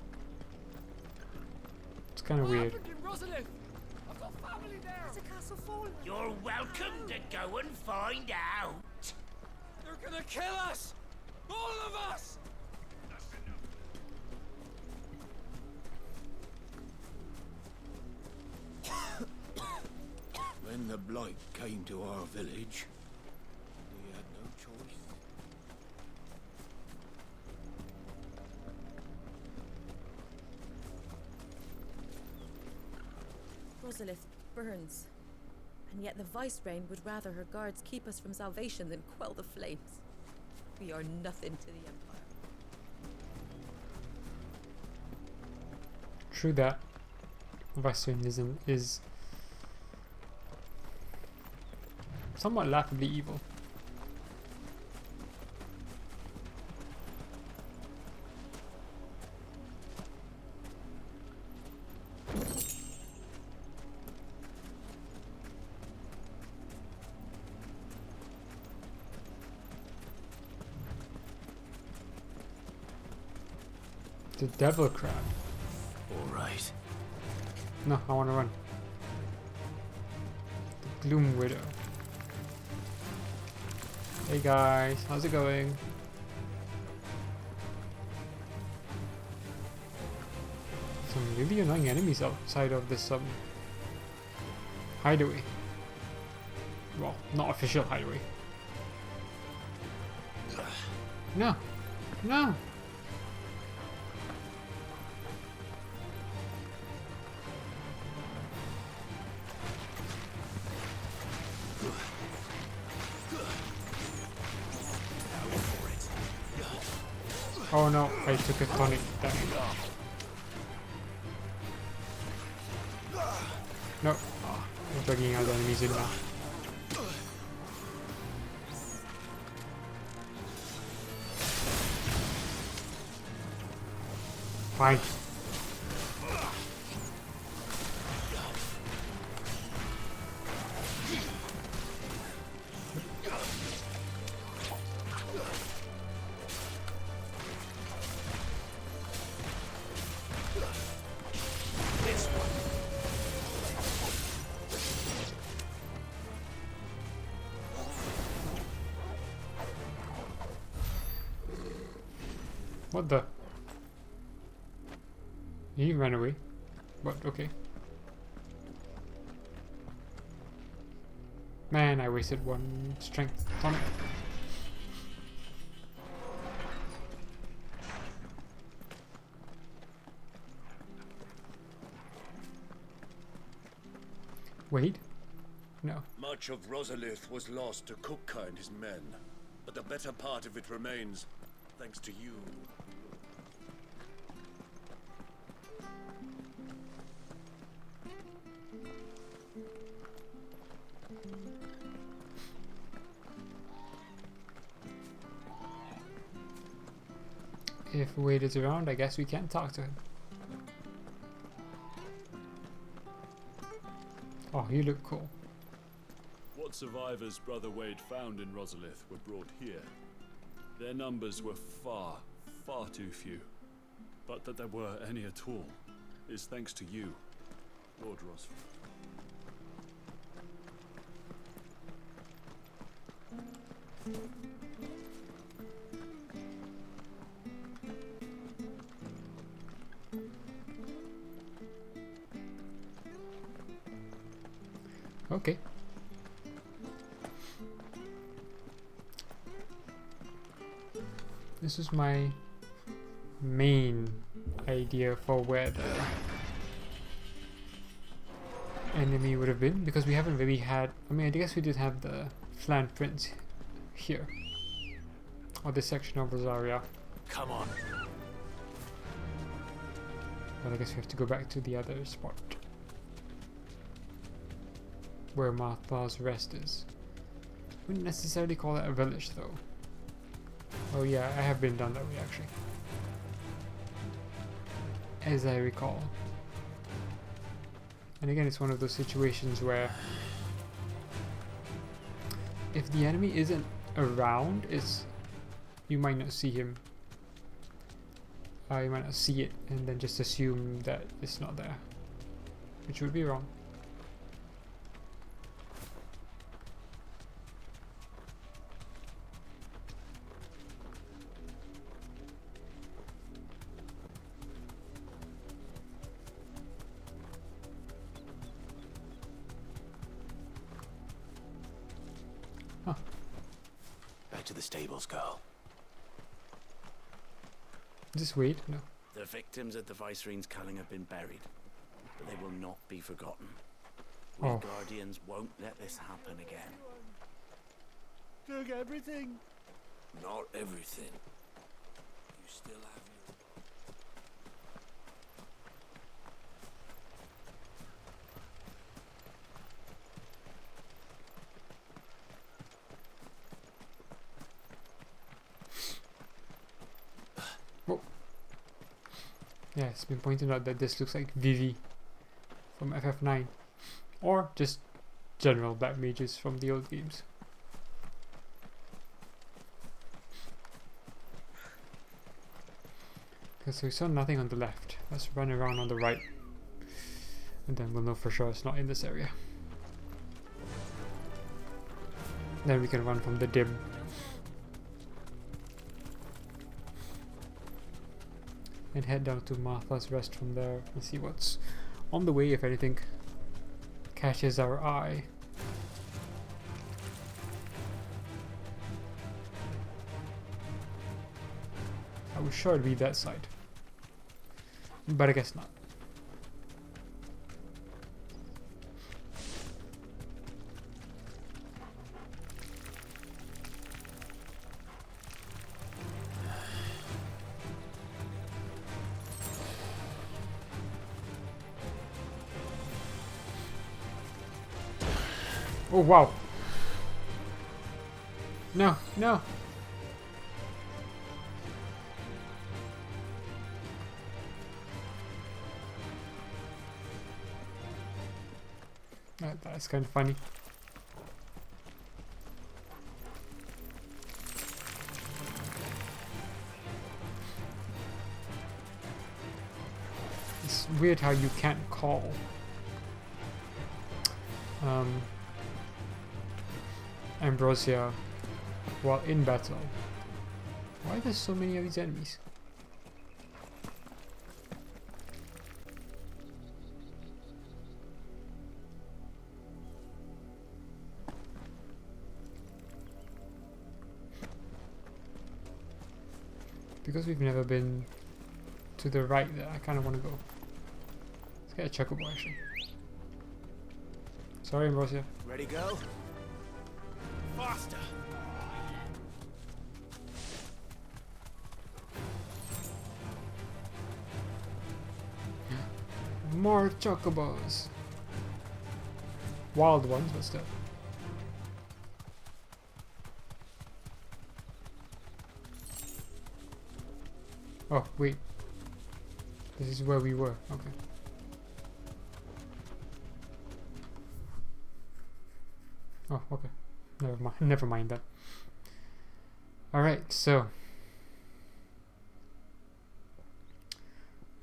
It's kind of weird. I've got family there. Has a castle fallen? You're welcome to go and find out. They're gonna kill us! All of us! When the blight came to our village, we had no choice. Rosalith burns, and yet the Vicereign would rather her guards keep us from salvation than quell the flames. We are nothing to the Empire. True that. Vicereignism is somewhat laughably evil. The devil crab. All right. No, I want to run. The Gloom Widow. Hey guys, how's it going? Some really annoying enemies outside of this hideaway. Well, not official hideaway. No, no. Oh no, I took a tonic damage. No, I'm dragging other enemies in now. Fine. What the? He ran away. But okay. Man, I wasted one strength tonic. Wait. No. Much of Rosalith was lost to Kukka and his men, but the better part of it remains, thanks to you. If Wade is around, I guess we can talk to him. Oh, you look cool. What survivors Brother Wade found in Rosalith were brought here. Their numbers were far, far too few. but that there were any at all is thanks to you, Lord Rosford. Okay. This is my main idea for where the enemy would have been, because we haven't really had, I mean, I guess we did have the Flan Prince here, or this section of Rosaria. Come on. But I guess we have to go back to the other spot where Martha's Rest is. Wouldn't necessarily call it a village though. Oh yeah, I have been down that way actually, as I recall. And again, it's one of those situations where if the enemy isn't around, you might not see him. You might not see it and then just assume that it's not there, which would be wrong. Back to the stables, girl. Just wait, no. The victims at the Viceroy's culling have been buried, but they will not be forgotten. We Guardians won't let this happen again. Took everything. Not everything. You still have your... Yeah, it's been pointed out that this looks like Vivi from FF9, or just general black mages from the old games. Okay, so we saw nothing on the left. Let's run around on the right, and then we'll know for sure it's not in this area. Then we can run from the dim. And head down to Martha's Rest from there and see what's on the way, if anything catches our eye. I was sure it'd be that side, but I guess not. Oh wow. No, no. That's kind of funny. It's weird how you can't call Ambrosia while in battle. Why are there so many of these enemies? Because we've never been to the right there, I kind of want to go. Let's get a chocobo actually. Sorry, Ambrosia. Ready, go? Faster! More chocobos. Wild ones, but still. Oh, wait. This is where we were. Okay. Oh, okay. Never mind. Never mind that. Alright, so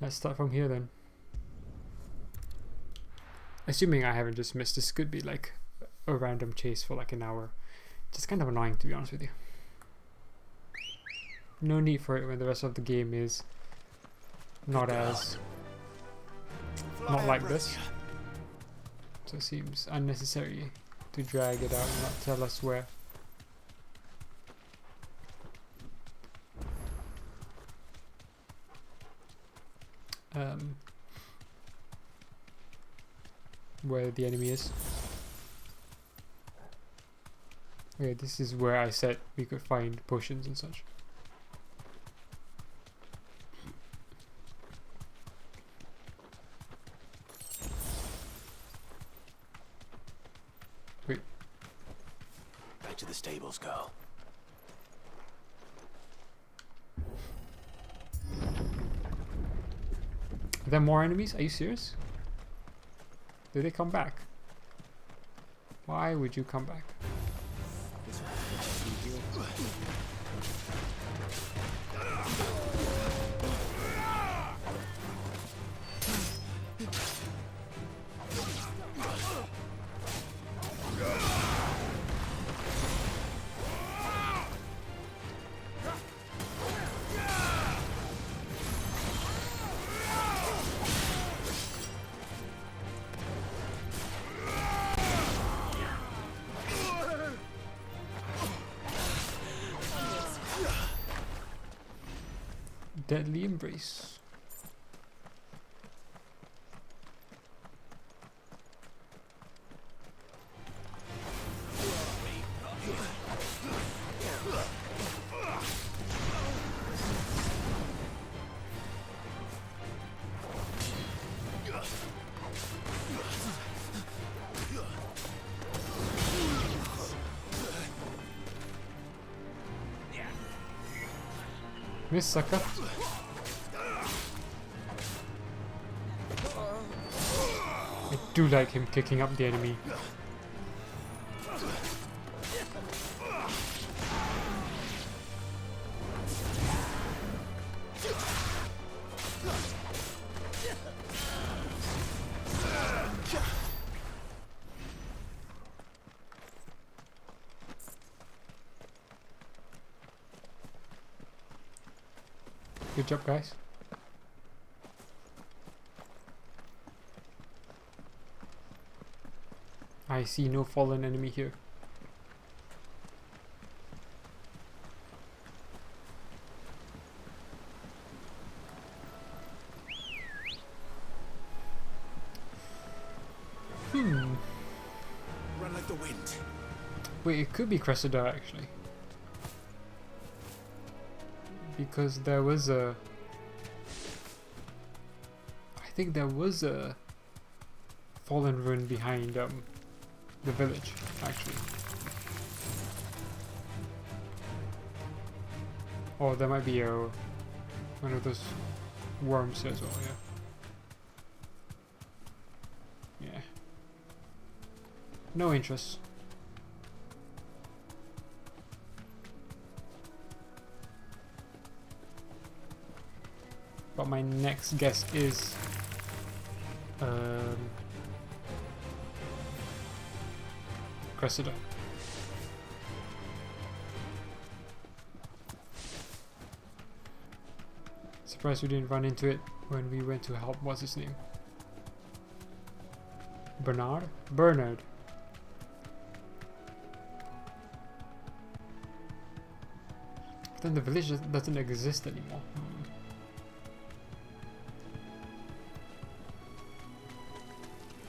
Let's start from here then. Assuming I haven't just missed, this could be like a random chase for like an hour. Just kind of annoying, to be honest with you. No need for it when the rest of the game is not like this. So it seems unnecessary to drag it out and not tell us where. Where the enemy is. Okay, this is where I said we could find potions and such. Wait. Back to the stables, girl. Are there more enemies? Are you serious? Did they come back? Why would you come back? Deadly Embrace. Miss sucker. I do like him kicking up the enemy. Good job, guys. I see no fallen enemy here. Run like the wind. Wait, it could be Cressida actually. Because there was a... I think there was a fallen ruin behind the village, actually. Oh, there might be one of those worms as well, yeah. Yeah. No interest. But my next guess is Cressida. Surprised we didn't run into it when we went to help. What's his name? Bernard? Bernard. Then the village doesn't exist anymore.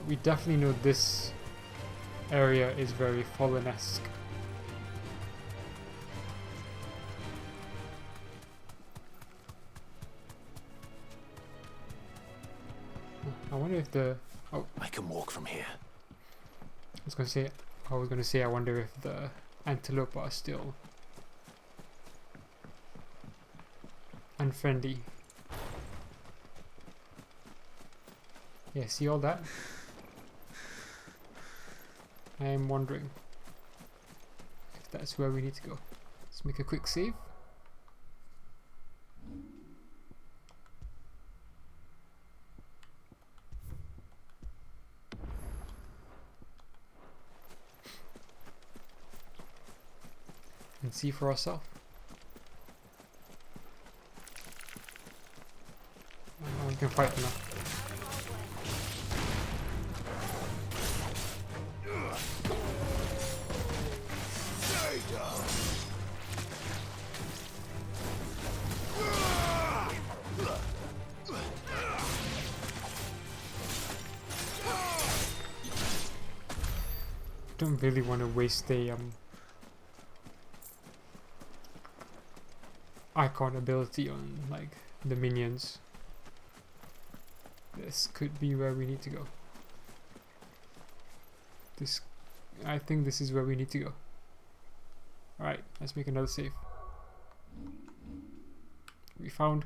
We definitely know this area is very Fallen-esque. I wonder if the... Oh, I can walk from here. I was gonna say I wonder if the antelope are still unfriendly. Yeah, see all that? I am wondering if that's where we need to go. Let's make a quick save. and see for ourselves. We can fight now. Don't really want to waste a icon ability on like the minions. This could be where we need to go. I think this is where we need to go. Alright, let's make another save. We found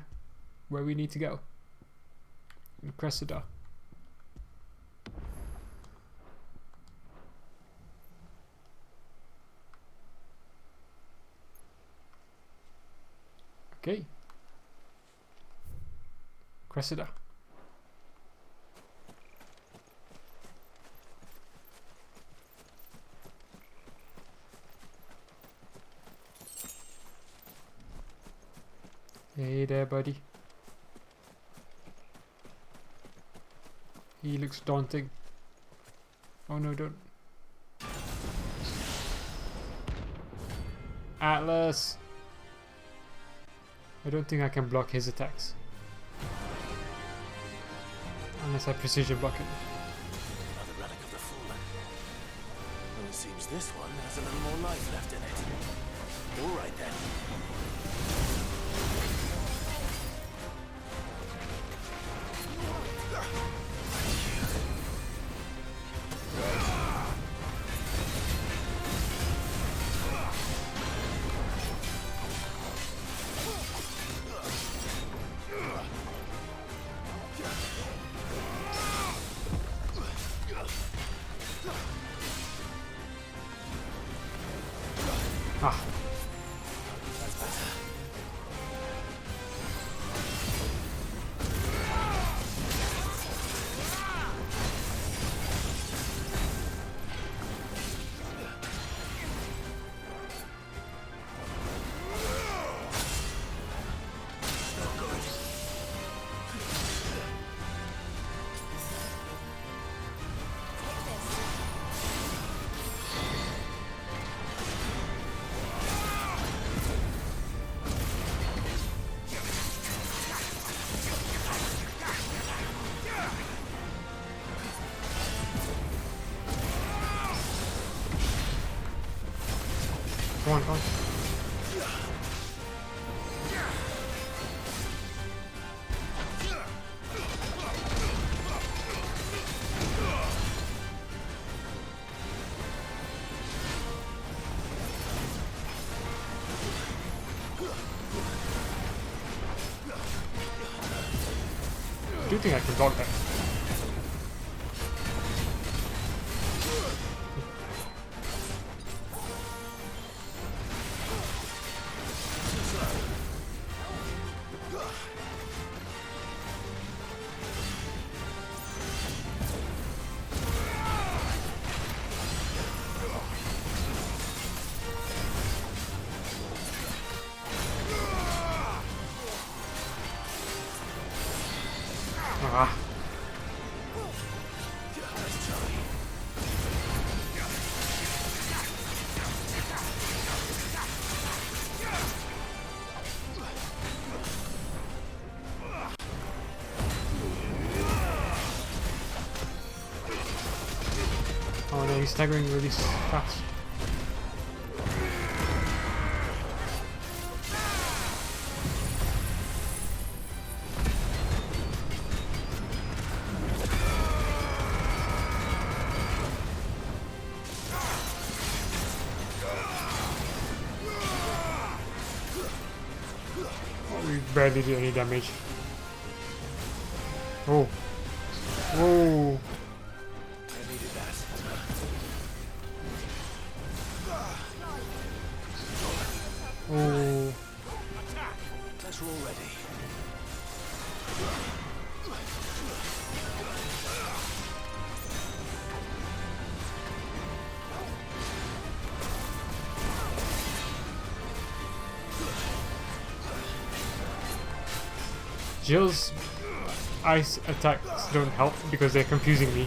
where we need to go. In Cressida. Okay. Cressida. Hey there, buddy. He looks daunting. Oh no, don't. Atlas! I don't think I can block his attacks. Unless I precision block it. Another relic of the fallen. Well, it seems this one has a little more life left in it. All right then. Ah. That's better. Come on, come on. I do think I can block that. Ah. Oh no, he's staggering really fast. We barely did any damage. Oh. Oh. I needed that. Oh. Guess we're all ready. Jill's ice attacks don't help because they're confusing me.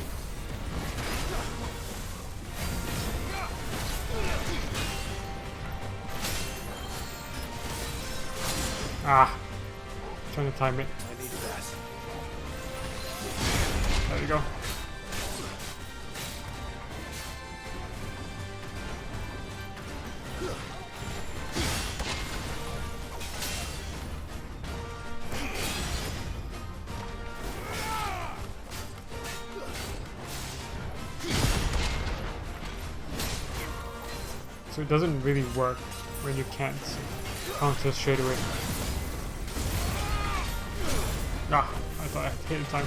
Ah, trying to time it. I needed that. There we go. So it doesn't really work when you can't counter straight away. Ah, I thought I had to hit in time.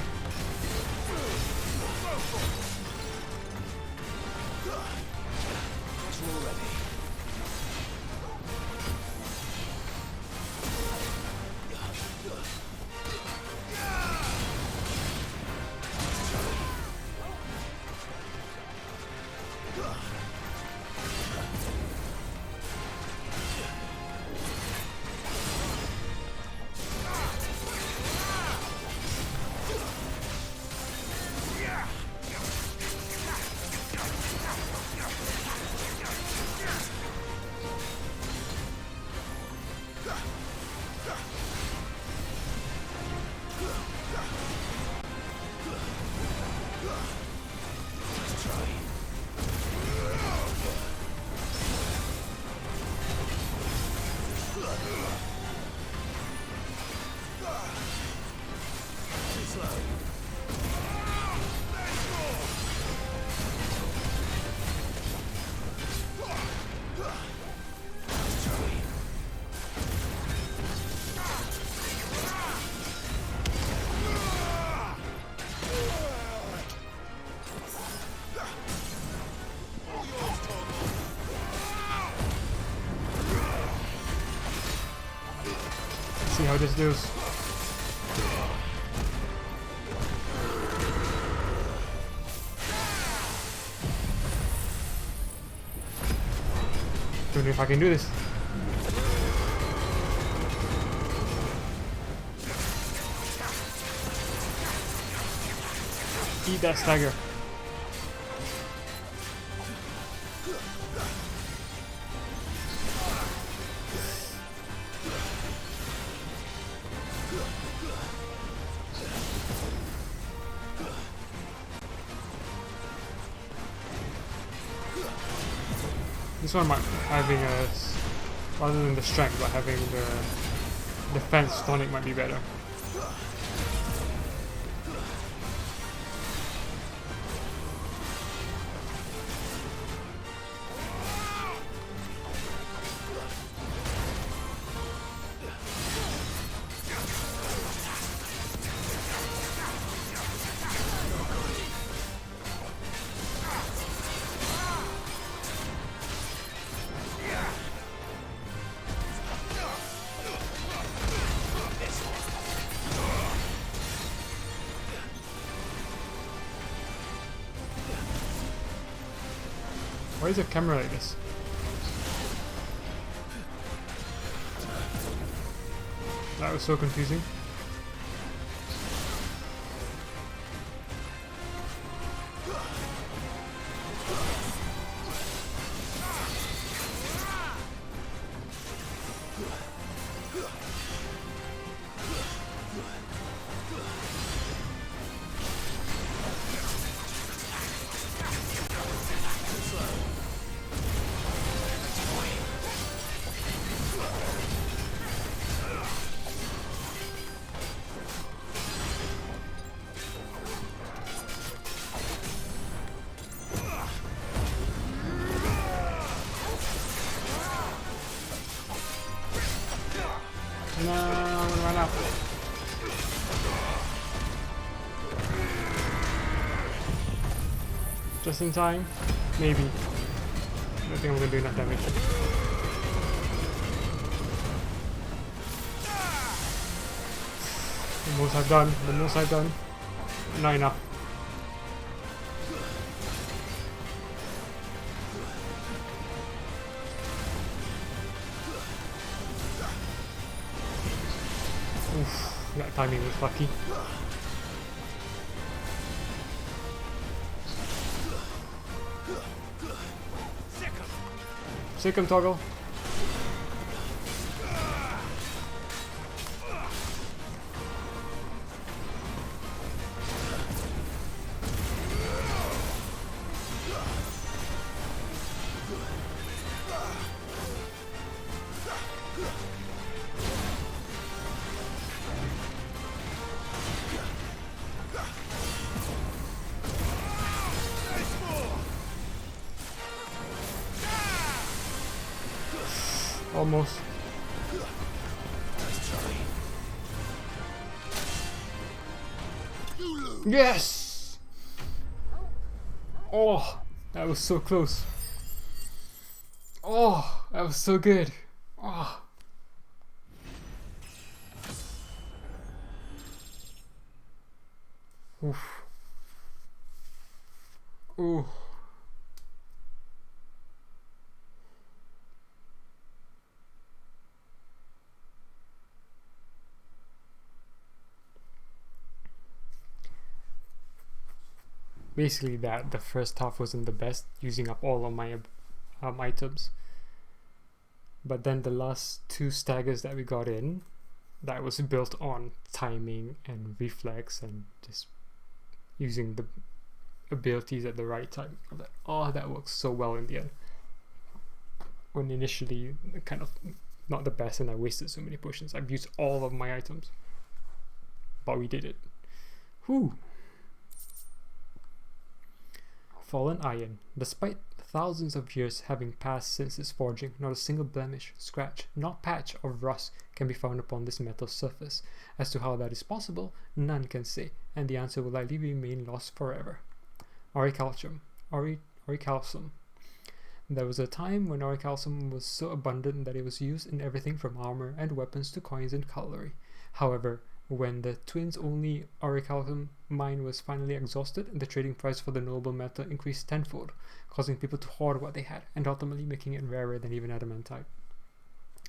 See how this does. Don't know if I can do this. Eat that stagger. This one might having a, rather than the strength, but having the defense tonic might be better. Why is the camera like this? That was so confusing. No, I'm gonna run out. Just in time? Maybe. I don't think I'm gonna do enough damage. The most I've done, the most I've done. Not enough. That timing was lucky. Sick him, Toggle. Almost. Yes! Oh, that was so close. Oh, that was so good. Oh. Oof. Ooh. Basically that the first half wasn't the best, using up all of my items, but then the last two staggers that we got in, that was built on timing and reflex and just using the abilities at the right time. I'm like, oh, that works so well in the end, when initially kind of not the best and I wasted so many potions. I've used all of my items, but we did it. Whew. Fallen Iron. Despite thousands of years having passed since its forging, not a single blemish, scratch, nor patch of rust can be found upon this metal surface. As to how that is possible, none can say, and the answer will likely remain lost forever. Orichalcum. Orichalcum. There was a time when orichalcum was so abundant that it was used in everything from armor and weapons to coins and cutlery. However, when the twins' only orichalcum mine was finally exhausted, the trading price for the noble metal increased tenfold, causing people to hoard what they had, and ultimately making it rarer than even adamantite.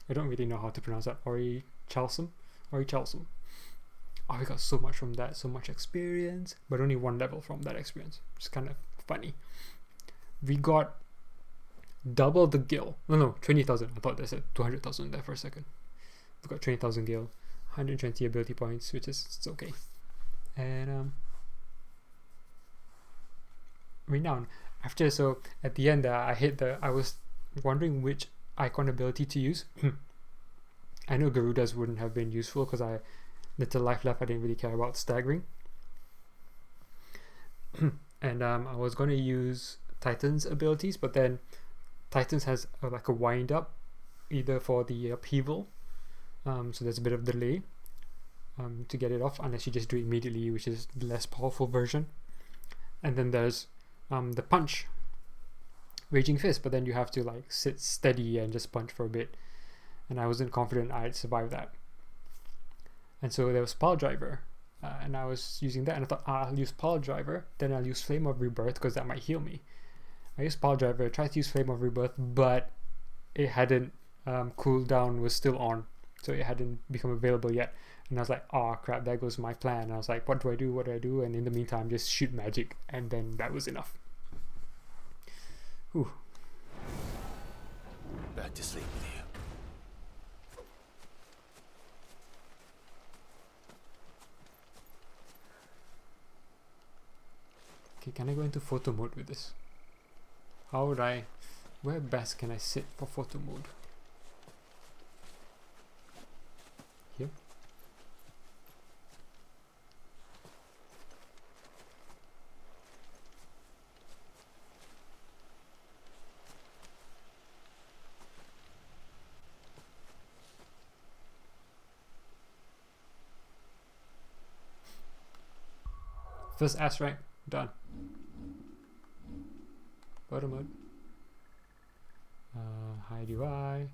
I don't really know how to pronounce that. Orichalcum? Orichalcum. Oh, we got so much from that, so much experience, but only one level from that experience. It's kind of funny. We got double the gil. No, 20,000. I thought they said 200,000 there for a second. We got 20,000 gil. 120 ability points, which is it's okay. And renown. After, so at the end I was wondering which icon ability to use. I know Garuda's wouldn't have been useful because I little life left, I didn't really care about staggering. And I was going to use Titan's abilities, but then Titan's has like a wind up either for the upheaval, so there's a bit of delay to get it off, unless you just do it immediately, which is the less powerful version. And then there's the punch, Raging Fist, but then you have to like sit steady and just punch for a bit, and I wasn't confident I'd survive that. And so there was Pile Driver, and I was using that, and I thought, I'll use Pile Driver, then I'll use Flame of Rebirth because that might heal me. I used Pile Driver, tried to use Flame of Rebirth, but it hadn't cooldown was still on, so it hadn't become available yet. And I was like, oh crap, there goes my plan. And I was like, what do I do? And in the meantime, just shoot magic, and then that was enough. Whew. Back to sleep with you. Okay, can I go into photo mode with this? How would I... Where best can I sit for photo mode? Here? First S rank, done. Photo mode. Hide UI.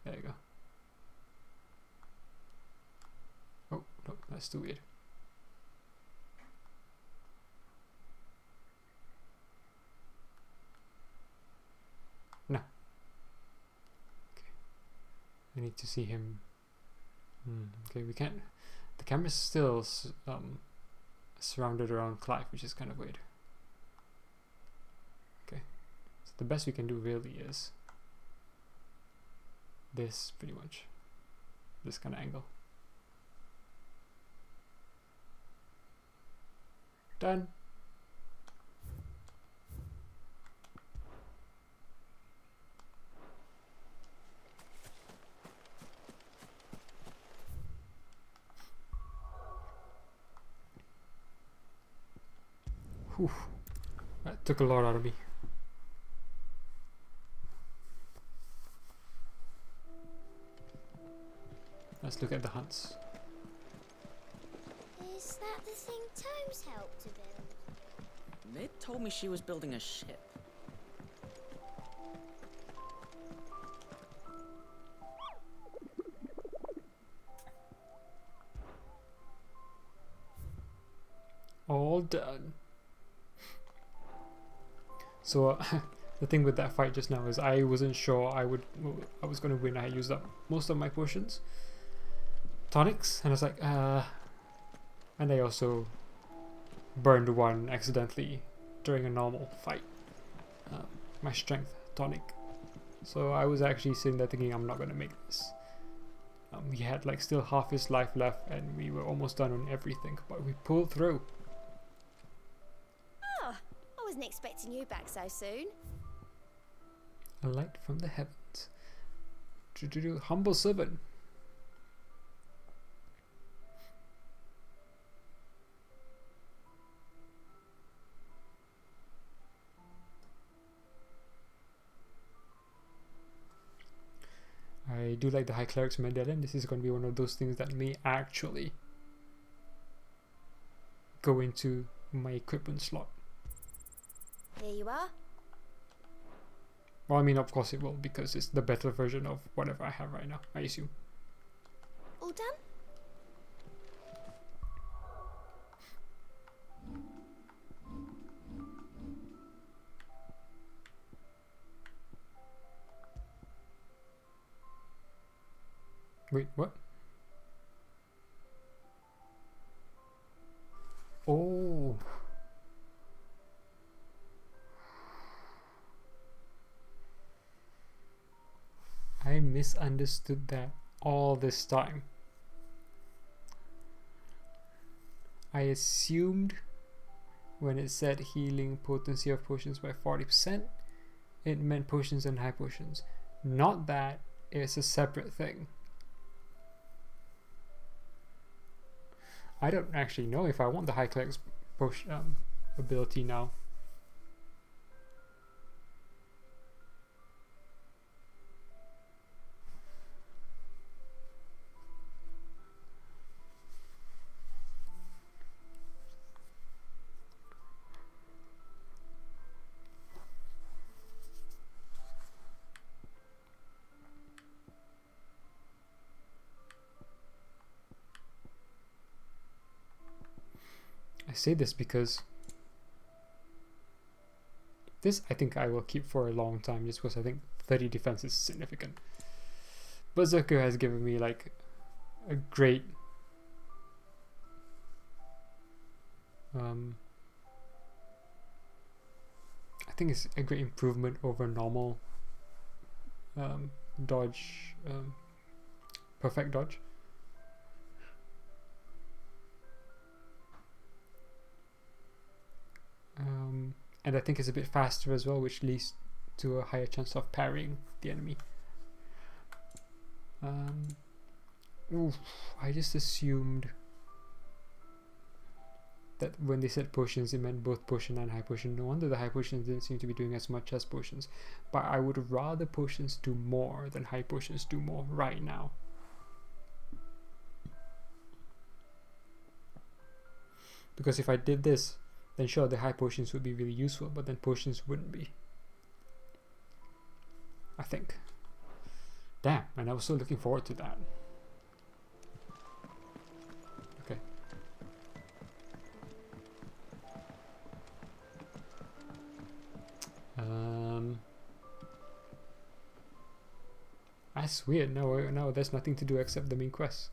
There you go. Oh, no, that's too weird. No. I need to see him. Okay, we can't. The camera's still surrounded around Clive, which is kind of weird. Okay, so the best we can do really is this, pretty much. This kind of angle. Done. Whew. That took a lot out of me. Let's look at the hunts. Is that the thing Tomes helped to build? Nid told me she was building a ship. All done. So the thing with that fight just now is I wasn't sure I was going to win. I used up most of my potions, tonics, and I was like, and I also burned one accidentally during a normal fight. My strength tonic. So I was actually sitting there thinking I'm not going to make this. He had like still half his life left, and we were almost done on everything, but we pulled through. Oh, I wasn't expecting you back so soon. A light from the heavens. Humble servant. I do like the High Cleric's Medallion. This is going to be one of those things that may actually go into my equipment slot. Here you are. Well, I mean, of course it will, because it's the better version of whatever I have right now, I assume. All done? Wait, what? Oh. I misunderstood that all this time. I assumed when it said healing potency of potions by 40%, it meant potions and high potions. Not that it's a separate thing. I don't actually know if I want the High Cleric's ability now. I say this because this I think I will keep for a long time, just because I think 30 defense is significant. Berserker has given me like a great I think it's a great improvement over normal dodge, perfect dodge. And I think it's a bit faster as well, which leads to a higher chance of parrying the enemy. Oof, I just assumed that when they said potions, it meant both potion and high potion. No wonder the high potions didn't seem to be doing as much as potions. But I would rather potions do more than high potions do more right now. Because if I did this, then sure, the high potions would be really useful, but then potions wouldn't be. I think. Damn, and I was so looking forward to that. Okay. I That's weird. Now there's nothing to do except the main quest.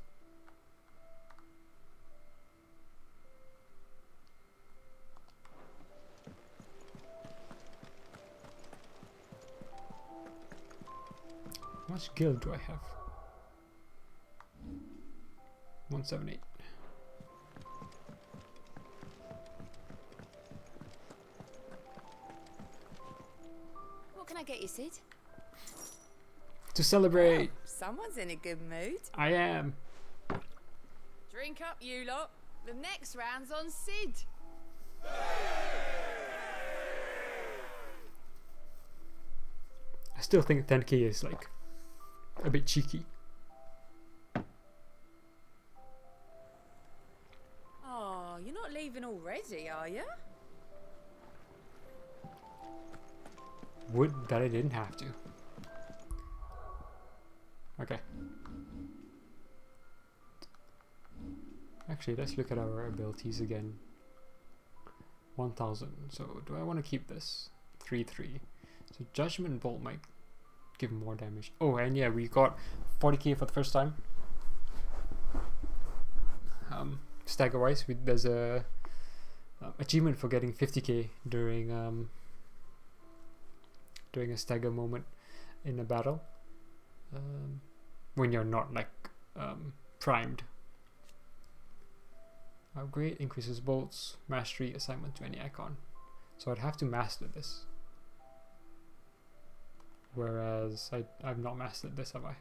How much guild do I have? 178. What can I get you, Sid? To celebrate! Oh, someone's in a good mood. I am. Drink up, you lot. The next round's on Sid. I still think 10k is like a bit cheeky. Oh, you're not leaving already, are you? Would that I didn't have to. Okay. Actually, let's look at our abilities again. 1000. So, do I want to keep this? 3-3. So, Judgment Bolt might give more damage. Oh, and yeah, we got 40k for the first time. Stagger-wise, there's a achievement for getting 50k during a stagger moment in a battle. When you're not like primed. Upgrade increases bolts, mastery, assignment to any icon. So I'd have to master this. Whereas I've not mastered this, have I?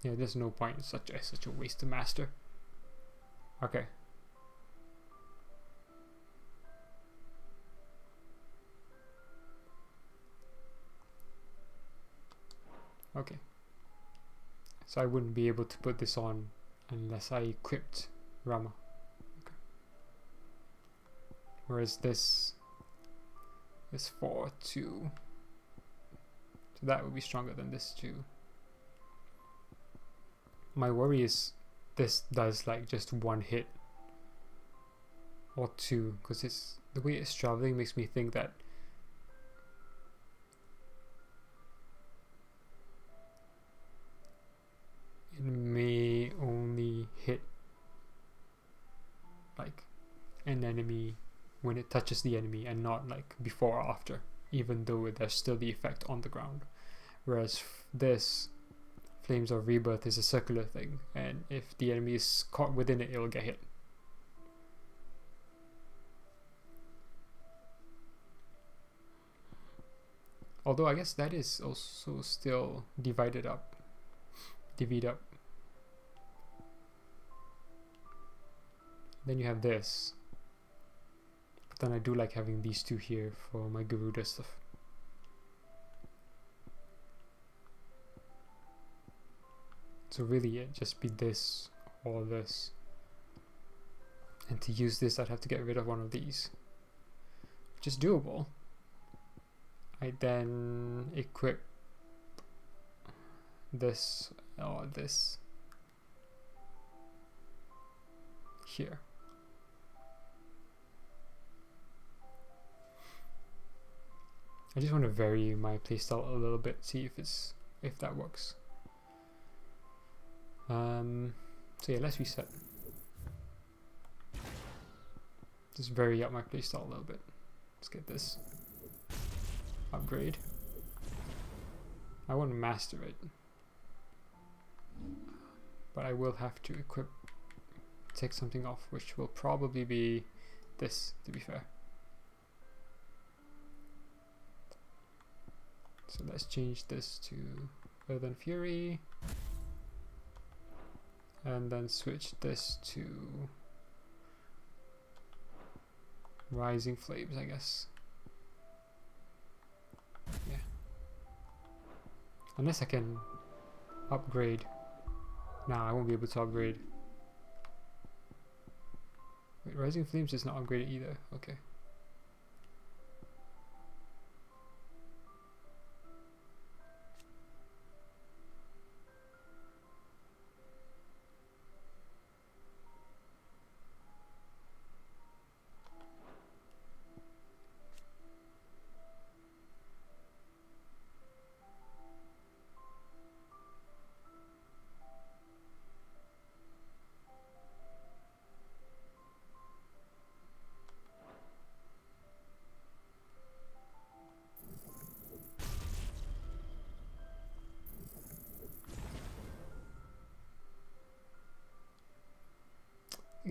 Yeah, there's no point. It's such a waste to master. Okay. Okay. So I wouldn't be able to put this on unless I equipped Rama. Okay. Whereas this is 4-2. So that would be stronger than this too. My worry is this does like just one hit or two, because it's the way it's traveling makes me think that it may only hit like an enemy when it touches the enemy and not like before or after, even though there's still the effect on the ground. Whereas this Flames of Rebirth is a circular thing, and if the enemy is caught within it, it'll get hit. Although I guess that is also still divvied up. Then you have this. But then I do like having these two here for my Garuda stuff. So really it'd just be this or this. And to use this I'd have to get rid of one of these, which is doable. I then equip this or this here. I just want to vary my playstyle a little bit, see if that works. So yeah, let's reset. Just vary up my playstyle a little bit. Let's get this. Upgrade. I won't master it, but I will have to take something off, which will probably be this, to be fair. So let's change this to Earthen Fury, and then switch this to Rising Flames, I guess. Yeah. Unless I can upgrade. Nah, I won't be able to upgrade. Wait, Rising Flames is not upgraded either. Okay.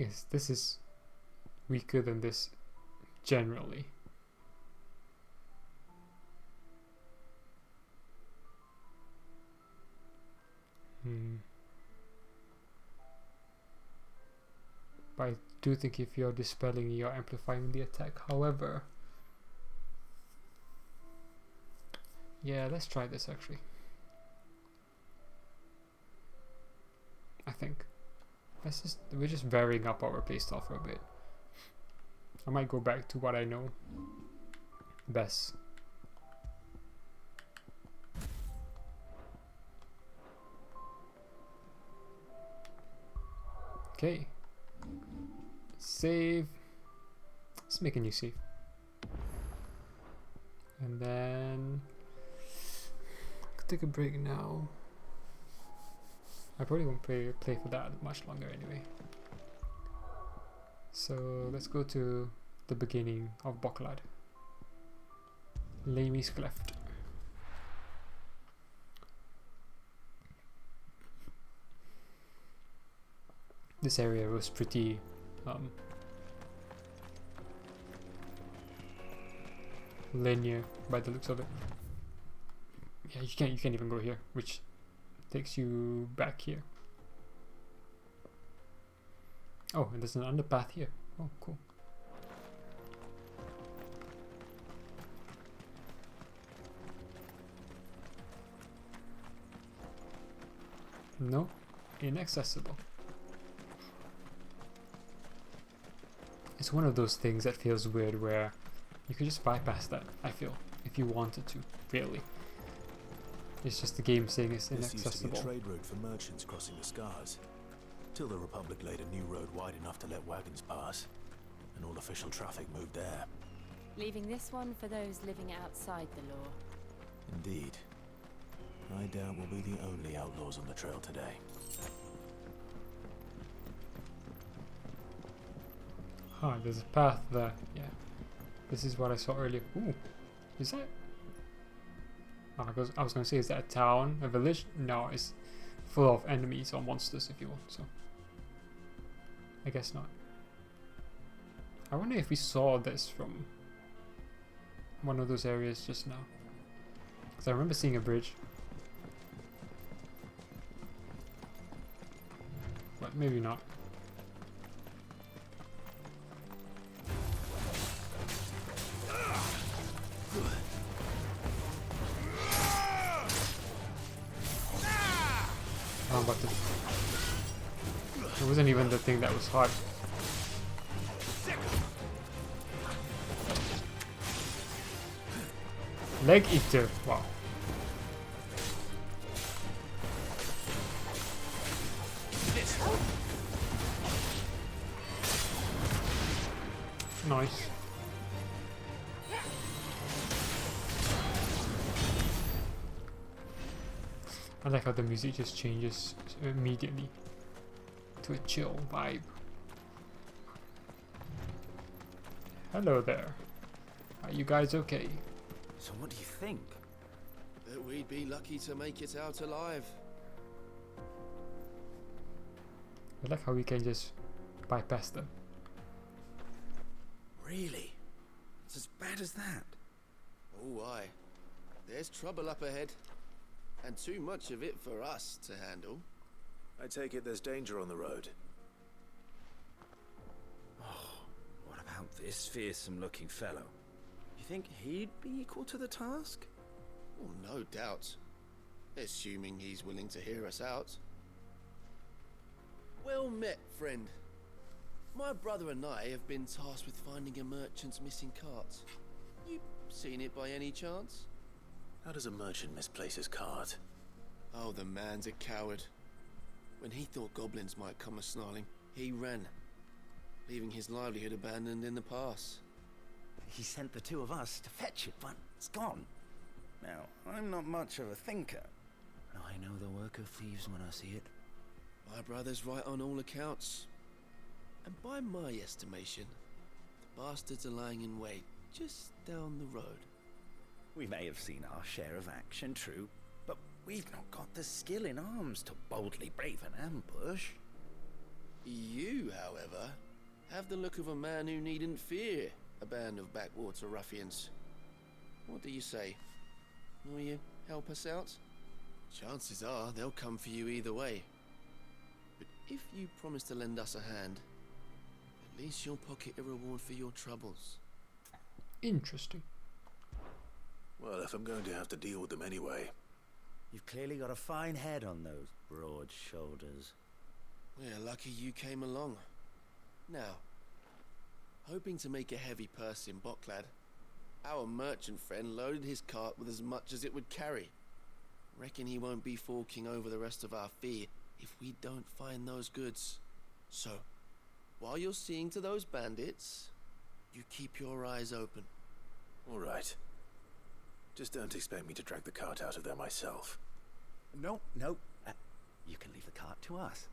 is, this is weaker than this generally. But I do think if you're dispelling, you're amplifying the attack. However, yeah, let's try this actually. I think we're just varying up our playstyle for a bit. I might go back to what I know best. Okay. Save. Let's make a new save. And then I could take a break now. I probably won't play for that much longer anyway. So let's go to the beginning of Boklad. Lamy's Cleft. This area was pretty linear by the looks of it. Yeah, you can't even go here, which takes you back here. Oh, and there's an underpath here. Oh, cool. No, inaccessible. It's one of those things that feels weird where you could just bypass that, I feel, if you wanted to, really. It's just the game saying it's inaccessible. This used to be a trade route for merchants crossing the Scars, till the Republic laid a new road wide enough to let wagons pass, and all official traffic moved there. Leaving this one for those living outside the law. Indeed. I doubt we'll be the only outlaws on the trail today. Huh, there's a path there, yeah. This is what I saw earlier. Ooh, is that? Oh, I was gonna say, is that a town, a village? No, it's full of enemies or monsters, if you will, so. I guess not. I wonder if we saw this from one of those areas just now. Because I remember seeing a bridge. But maybe not. Oh, but it wasn't even the thing that was hard. Leg eater, wow. Nice. I like how the music just changes immediately to a chill vibe. Hello there. Are you guys okay? So what do you think? That we'd be lucky to make it out alive. I like how we can just bypass them. Really? It's as bad as that? Oh, aye. There's trouble up ahead. And too much of it for us to handle. I take it there's danger on the road. Oh, what about this fearsome-looking fellow? You think he'd be equal to the task? Oh, no doubt. Assuming he's willing to hear us out. Well met, friend. My brother and I have been tasked with finding a merchant's missing cart. You seen it by any chance? How does a merchant misplace his cart? Oh, the man's a coward. When he thought goblins might come a-snarling, he ran, leaving his livelihood abandoned in the pass. He sent the two of us to fetch it, but it's gone. Now, I'm not much of a thinker. I know the work of thieves when I see it. My brother's right on all accounts. And by my estimation, the bastards are lying in wait just down the road. We may have seen our share of action, true, but we've not got the skill in arms to boldly brave an ambush. You, however, have the look of a man who needn't fear a band of backwater ruffians. What do you say? Will you help us out? Chances are they'll come for you either way. But if you promise to lend us a hand, at least you'll pocket a reward for your troubles. Interesting. Well, if I'm going to have to deal with them anyway. You've clearly got a fine head on those broad shoulders. We're lucky you came along. Now, hoping to make a heavy purse in Bocklad, our merchant friend loaded his cart with as much as it would carry. Reckon he won't be forking over the rest of our fee if we don't find those goods. So, while you're seeing to those bandits, you keep your eyes open. All right. Just don't expect me to drag the cart out of there myself. No. You can leave the cart to us.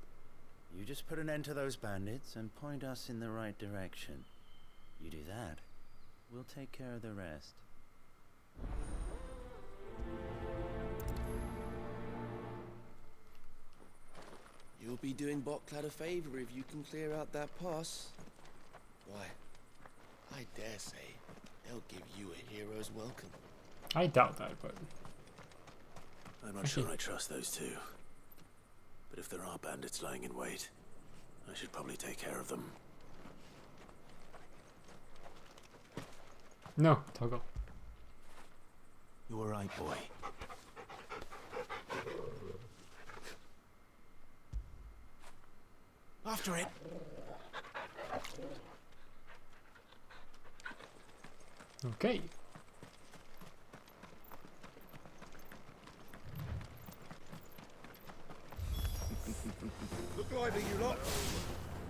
You just put an end to those bandits and point us in the right direction. You do that, we'll take care of the rest. You'll be doing Bocklad a favor if you can clear out that pass. Why, I dare say they'll give you a hero's welcome. I doubt that, but... I'm not sure I trust those two. But if there are bandits lying in wait, I should probably take care of them. No, Toggle. You all right, boy? After it! Okay. Look lively, you lot.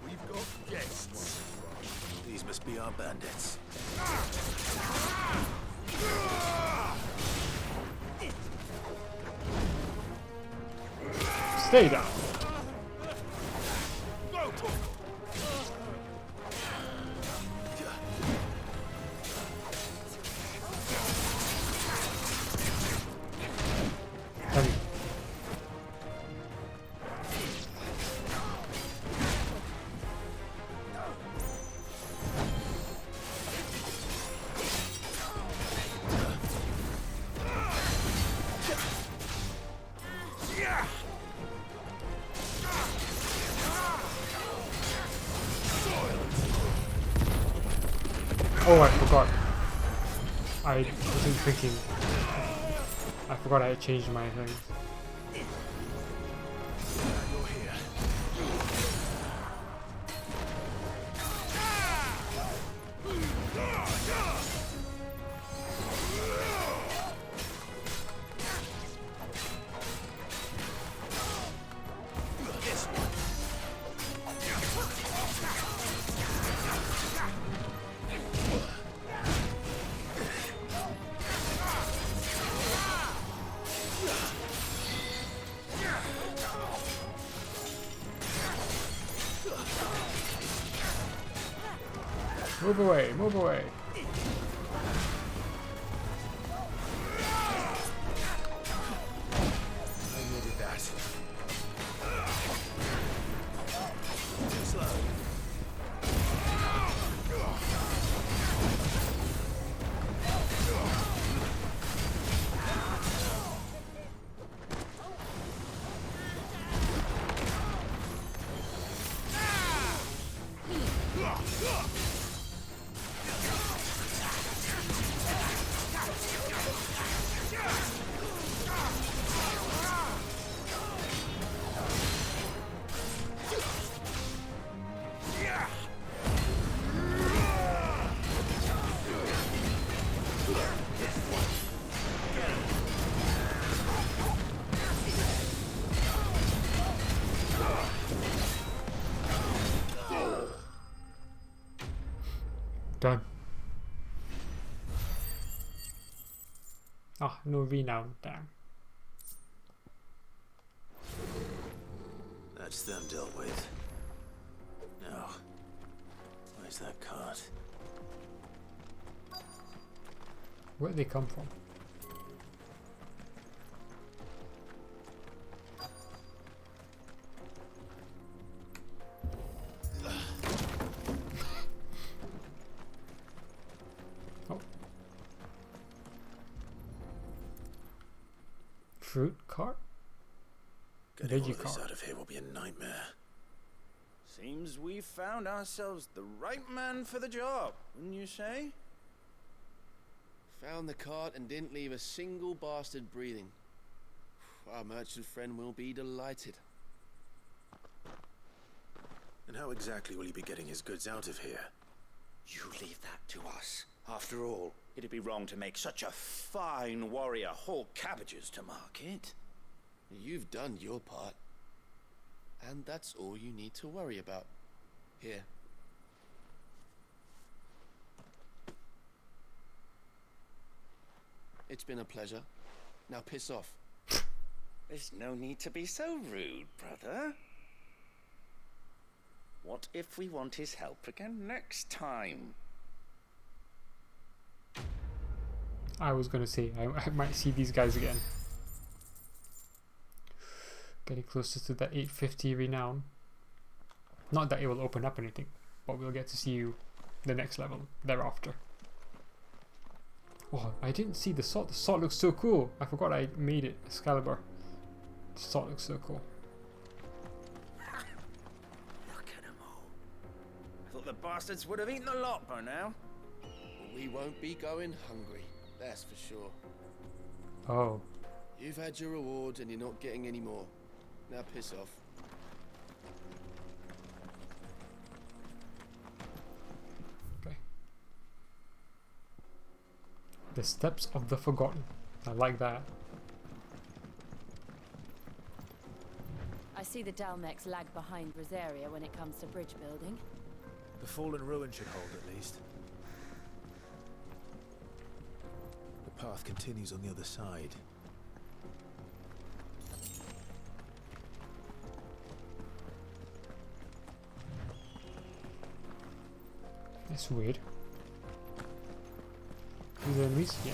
We've got guests. These must be our bandits. Stay down. Oh, I forgot. I wasn't thinking. I forgot I had changed my things. You're here. Move away, move away. I needed that. Too slow. Done. Ah, no renown, damn. That's them dealt with. Now, where's that cart? Where'd they come from? fruit cart? Getting all Veggie of this cart. out of here will be a nightmare. Seems we've found ourselves the right man for the job, wouldn't you say? Found the cart and didn't leave a single bastard breathing. Our merchant friend will be delighted. And how exactly will he be getting his goods out of here? You leave that to us. After all, it'd be wrong to make such a fine warrior haul cabbages to market. You've done your part. And that's all you need to worry about. Here. It's been a pleasure. Now piss off. There's no need to be so rude, brother. What if we want his help again next time? I was gonna say, I might see these guys again. Getting closer to that 850 renown. Not that it will open up anything, but we'll get to see you the next level thereafter. Oh, I didn't see the sword. The sword looks so cool. I forgot I made it Excalibur. The sword looks so cool. Look at them all. I thought the bastards would have eaten the lot by now. We won't be going hungry, that's for sure. Oh. You've had your reward and you're not getting any more. Now piss off. Okay. The Steps of the Forgotten. I like that. I see the Dalmex lag behind Rosaria when it comes to bridge building. The fallen ruin should hold at least. The path continues on the other side. That's weird. These enemies? Yeah.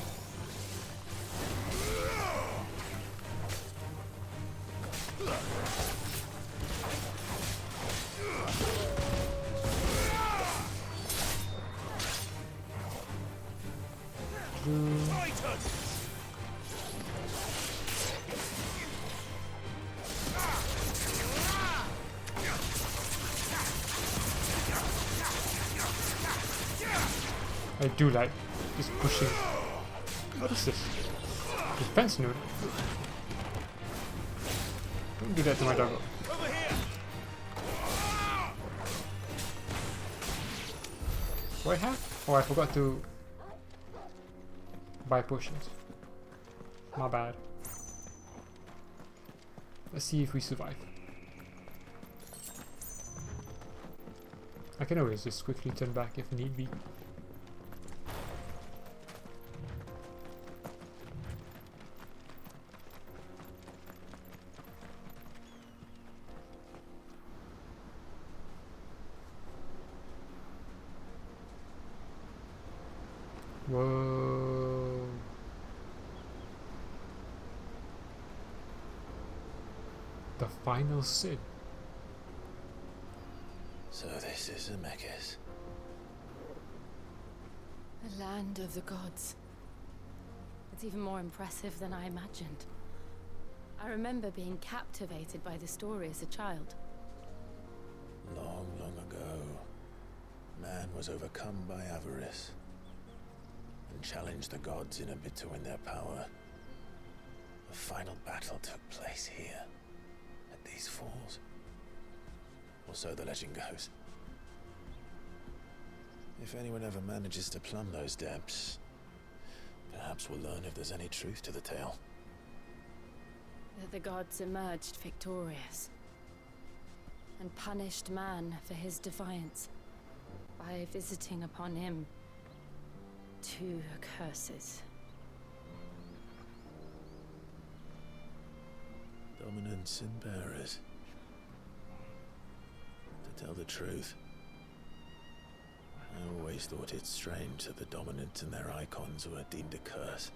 I do like just pushing. What is this? Defense node? Don't do that to my doggo. What I have? Oh, I forgot to buy potions. My bad. Let's see if we survive. I can always just quickly turn back if need be. Whoa. The final sin. So this is Zemeckis. The land of the gods. It's even more impressive than I imagined. I remember being captivated by the story as a child. Long, long ago, man was overcome by avarice and challenged the gods in a bid to win their power. The final battle took place here, at these falls. Or so the legend goes. If anyone ever manages to plumb those depths, perhaps we'll learn if there's any truth to the tale. That the gods emerged victorious and punished man for his defiance by visiting upon him 2 curses. Dominants and bearers. To tell the truth, I always thought it strange that the dominants and their icons were deemed a curse.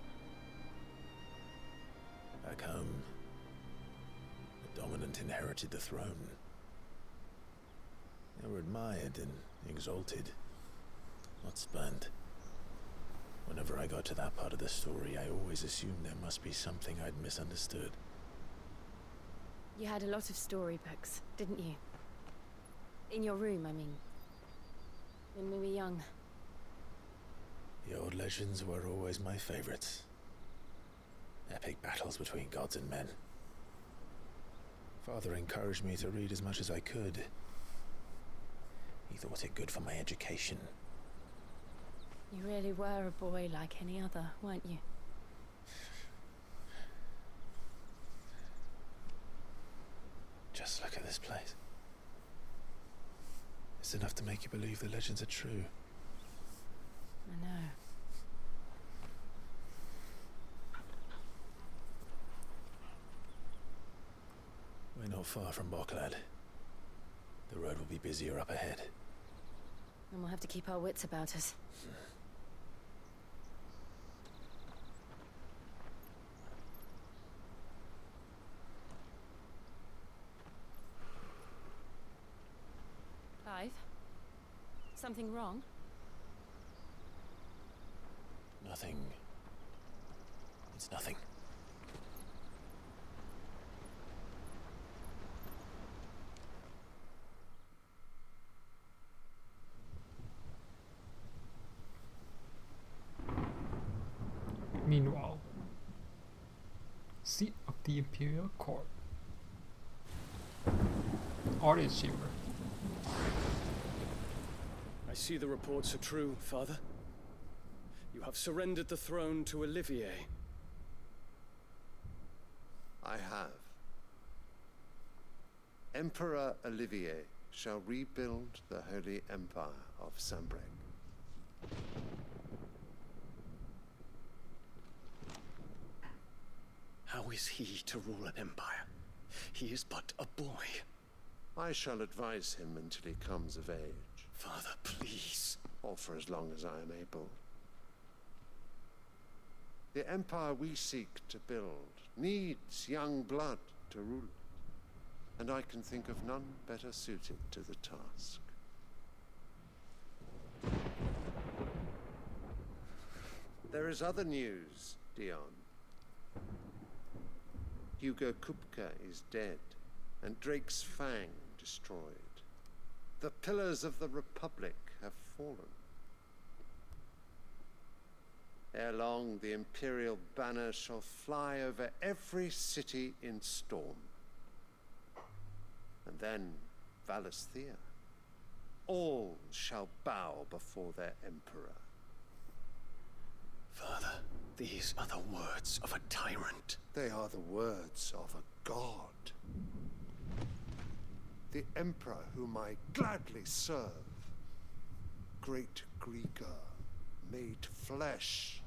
Back home, the dominant inherited the throne. They were admired and exalted, not spurned. Whenever I got to that part of the story, I always assumed there must be something I'd misunderstood. You had a lot of storybooks, didn't you? In your room, I mean. When we were young. The old legends were always my favorites. Epic battles between gods and men. Father encouraged me to read as much as I could. He thought it good for my education. You really were a boy like any other, weren't you? Just look at this place. It's enough to make you believe the legends are true. I know. We're not far from Boklad. The road will be busier up ahead. And we'll have to keep our wits about us. Clive? Something wrong? Nothing. It's nothing. Meanwhile, seat of the Imperial Court. Audience chamber. I see the reports are true, Father. You have surrendered the throne to Olivier. I have. Emperor Olivier shall rebuild the Holy Empire of Sanbreque. How is he to rule an empire? He is but a boy. I shall advise him until he comes of age. Father, please. Or for as long as I am able. The empire we seek to build needs young blood to rule it, and I can think of none better suited to the task. There is other news, Dion. Hugo Kupka is dead, and Drake's Fang destroyed. The pillars of the Republic have fallen. Ere long, the Imperial banner shall fly over every city in Storm. And then Valisthea. All shall bow before their Emperor. Father, these are the words of a tyrant. They are the words of a god. The Emperor whom I gladly serve. Great Greeker, made flesh.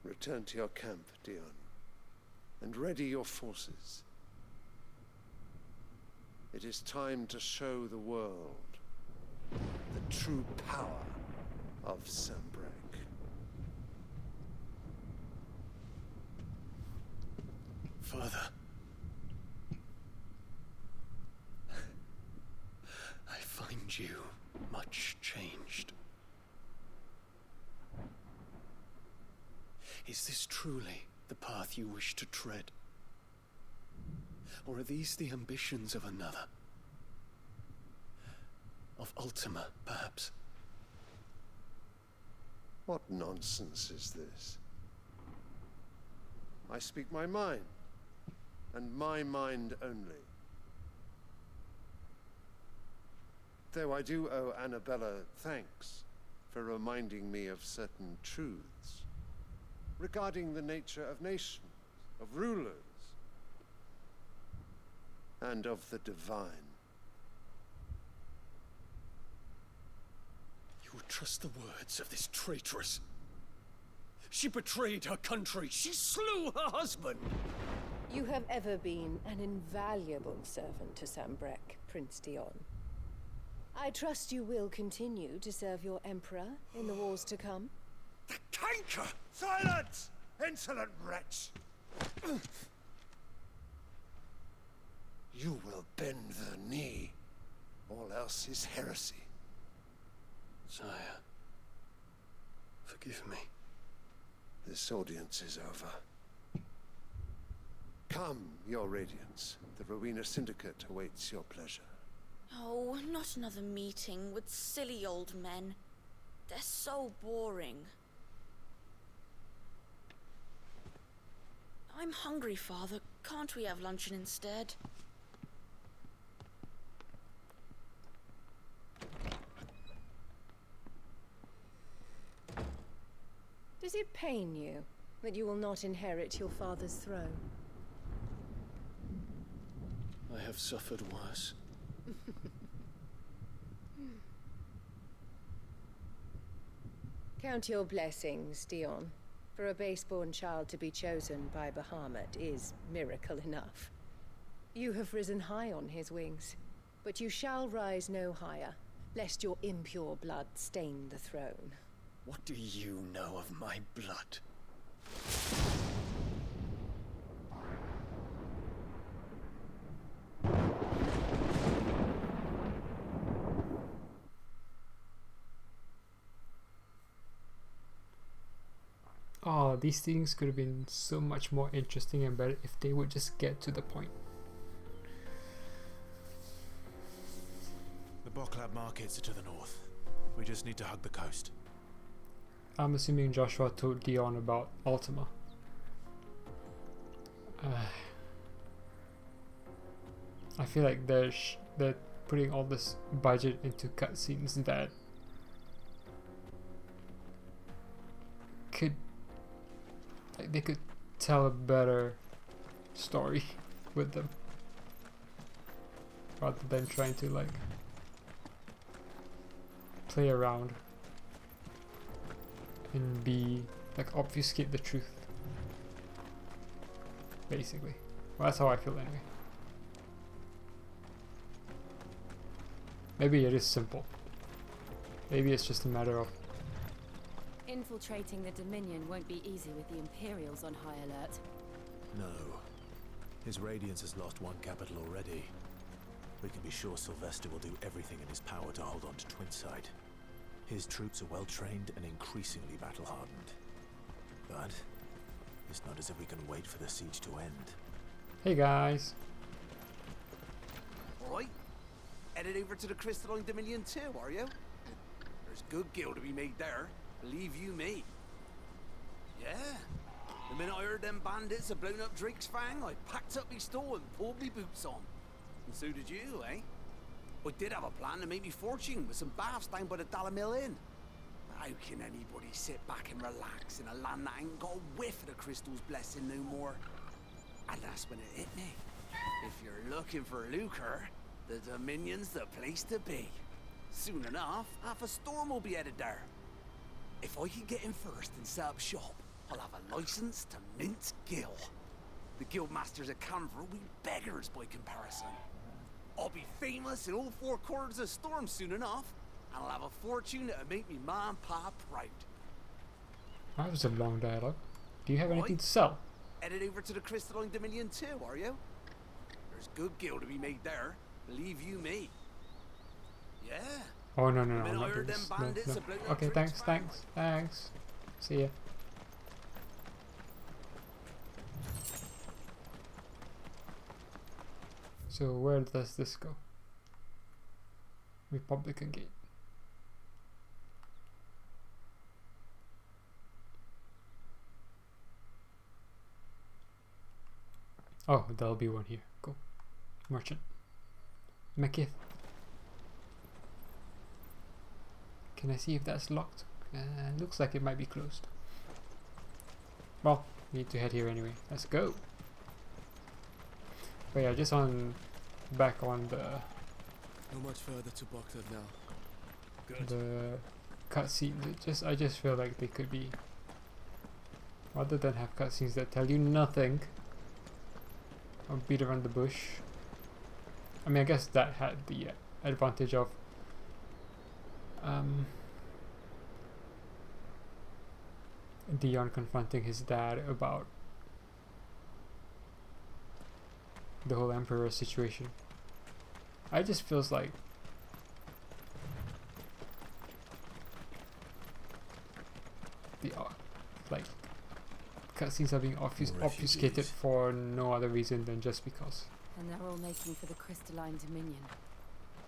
Return to your camp, Dion, and ready your forces. It is time to show the world the true power of Sanbreque. Father. I find you much changed. Is this truly the path you wish to tread? Or are these the ambitions of another? Of Ultima, perhaps? What nonsense is this? I speak my mind, and my mind only. Though I do owe Annabella thanks for reminding me of certain truths regarding the nature of nations, of rulers, and of the divine. You would trust the words of this traitress? She betrayed her country. She slew her husband. You have ever been an invaluable servant to Sambrek, Prince Dion. I trust you will continue to serve your Emperor in the wars to come. The canker! Silence! Insolent wretch! You will bend the knee. All else is heresy. Sire, forgive me. This audience is over. Come, your Radiance. The Rowena Syndicate awaits your pleasure. Oh, not another meeting with silly old men. They're so boring. I'm hungry, Father. Can't we have luncheon instead? Does it pain you that you will not inherit your father's throne? I have suffered worse. Count your blessings, Dion. For a base-born child to be chosen by Bahamut is miracle enough. You have risen high on his wings, but you shall rise no higher, lest your impure blood stain the throne. What do you know of my blood? Oh, these things could have been so much more interesting and better if they would just get to the point. The Boklab markets are to the north. We just need to hug the coast. I'm assuming Joshua told Dion about Ultima. I feel like they're putting all this budget into cutscenes that could, like, they could tell a better story with them rather than trying to like play around and be like obfuscate the truth, basically. Well, that's how I feel anyway. Maybe it is simple. Maybe it's just a matter of Infiltrating the Dominion won't be easy with the Imperials on high alert. No. His Radiance has lost one capital already. We can be sure Sylvester will do everything in his power to hold on to Twinside. His troops are well trained and increasingly battle-hardened. But it's not as if we can wait for the siege to end. Hey guys. Alright. Headed over to the Crystalline Dominion too, are you? There's good gil to be made there. Believe you me. Yeah. The minute I heard them bandits had blown up Drake's Fang, I packed up my store and pulled me boots on. And so did you, eh? I did have a plan to make me fortune with some baths down by the Dalamil Inn. How can anybody sit back and relax in a land that ain't got a whiff of the crystal's blessing no more? And that's when it hit me. If you're looking for lucre, the Dominion's the place to be. Soon enough, half a storm will be headed there. If I can get in first and set up shop, I'll have a license to mint gil. The guildmasters at Camphor will be beggars by comparison. I'll be famous in all four corners of Storm soon enough, and I'll have a fortune that'll make me ma and pa proud. That was a long dialogue. Do you have anything to sell? Headed over to the Crystalline Dominion too, are you? There's good gil to be made there, believe you me. Yeah. Oh no, I'm not doing this. No. Okay, thanks. See ya. So where does this go? Republican Gate. Oh, there'll be one here. Cool. Merchant. Mekith. Can I see if that's locked? Looks like it might be closed. Well, we need to head here anyway. Let's go. But yeah, just back on the Not much further to Baghdad now. Good. The cutscenes. I just feel like they could be, rather than have cutscenes that tell you nothing, or beat around the bush. I mean, I guess that had the advantage of Dion confronting his dad about the whole Emperor situation. I just feels like the like cutscenes are being obfuscated for no other reason than just because. And they're all making for the crystalline dominion.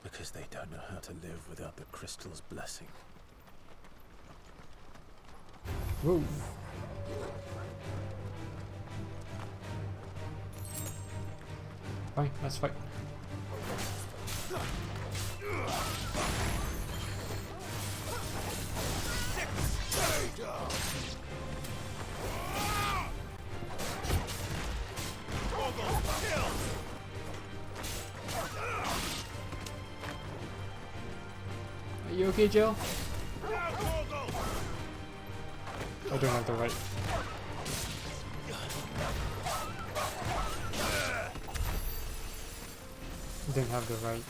Because they don't know how to live without the crystal's blessing. Whoa. Fine, let's fight. Are you okay, Jill? I don't have the right. Didn't have the right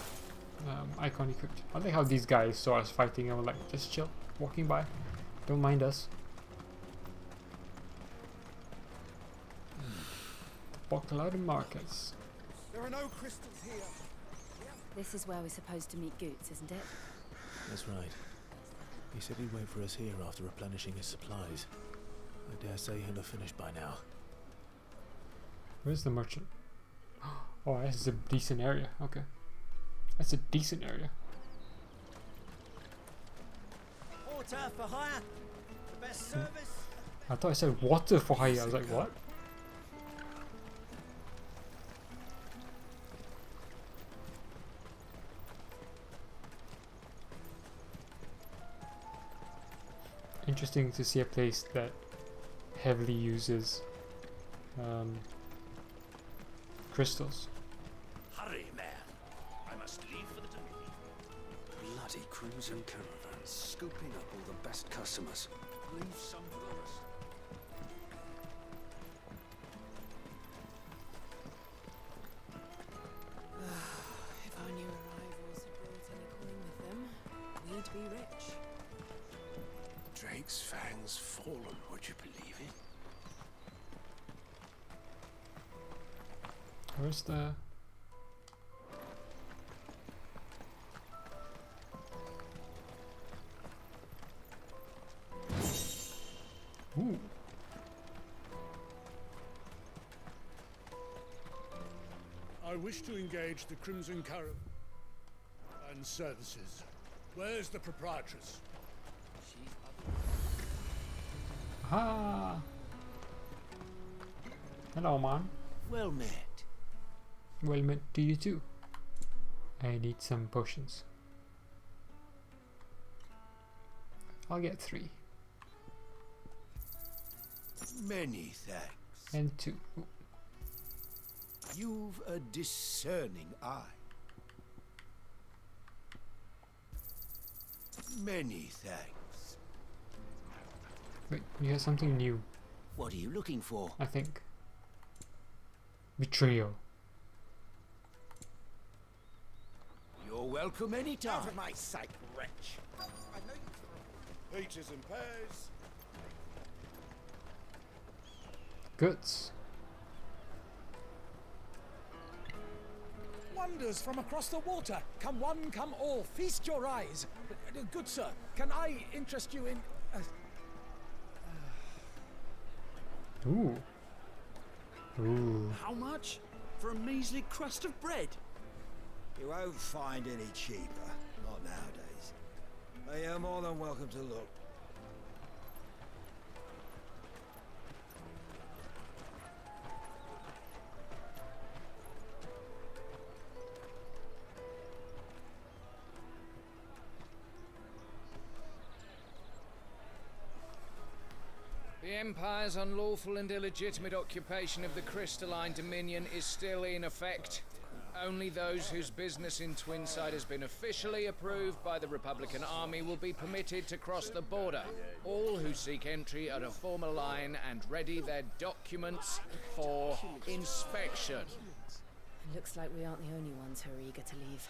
icon equipped. I like how these guys saw us fighting and were like, just chill, walking by. Don't mind us. Boccolada Markets. There are no crystals here. This is where we're supposed to meet Goots, isn't it? That's right. He said he'd wait for us here after replenishing his supplies. I dare say he'll have finished by now. Where's the merchant? Oh, this is a decent area. Okay. That's a decent area. Water for hire. The best service. I thought I said water for hire. I was like, what? Interesting to see a place that heavily uses crystals. Hurry, man. I must leave for the Dominion. Bloody crimson caravans, scooping up all the best customers. Leave some for the rest. If our new arrivals had brought any coin with them, we'd be rich. Drake's fangs fallen, would you believe it? Where's the... Ooh. I wish to engage the Crimson Caravan and services. Where's the proprietress? Ah. Hello, man. Well met. Well met to you too. I need some potions. I'll get 3. Many thanks. And 2. Ooh. You've a discerning eye. Many thanks. Wait, you have something new. What are you looking for? I think. Betrayal. You're welcome anytime. For my sake, wretch. I know you. Peaches and pears. Goods. Wonders from across the water. Come one, come all. Feast your eyes. Good sir, can I interest you in... Ooh. Ooh. How much? For a measly crust of bread? You won't find any cheaper. Not nowadays. But you're more than welcome to look. The Empire's unlawful and illegitimate occupation of the crystalline dominion is still in effect. Only those whose business in Twinside has been officially approved by the Republican Army will be permitted to cross the border. All who seek entry are to form a line and ready their documents for inspection. Looks like we aren't the only ones who are eager to leave.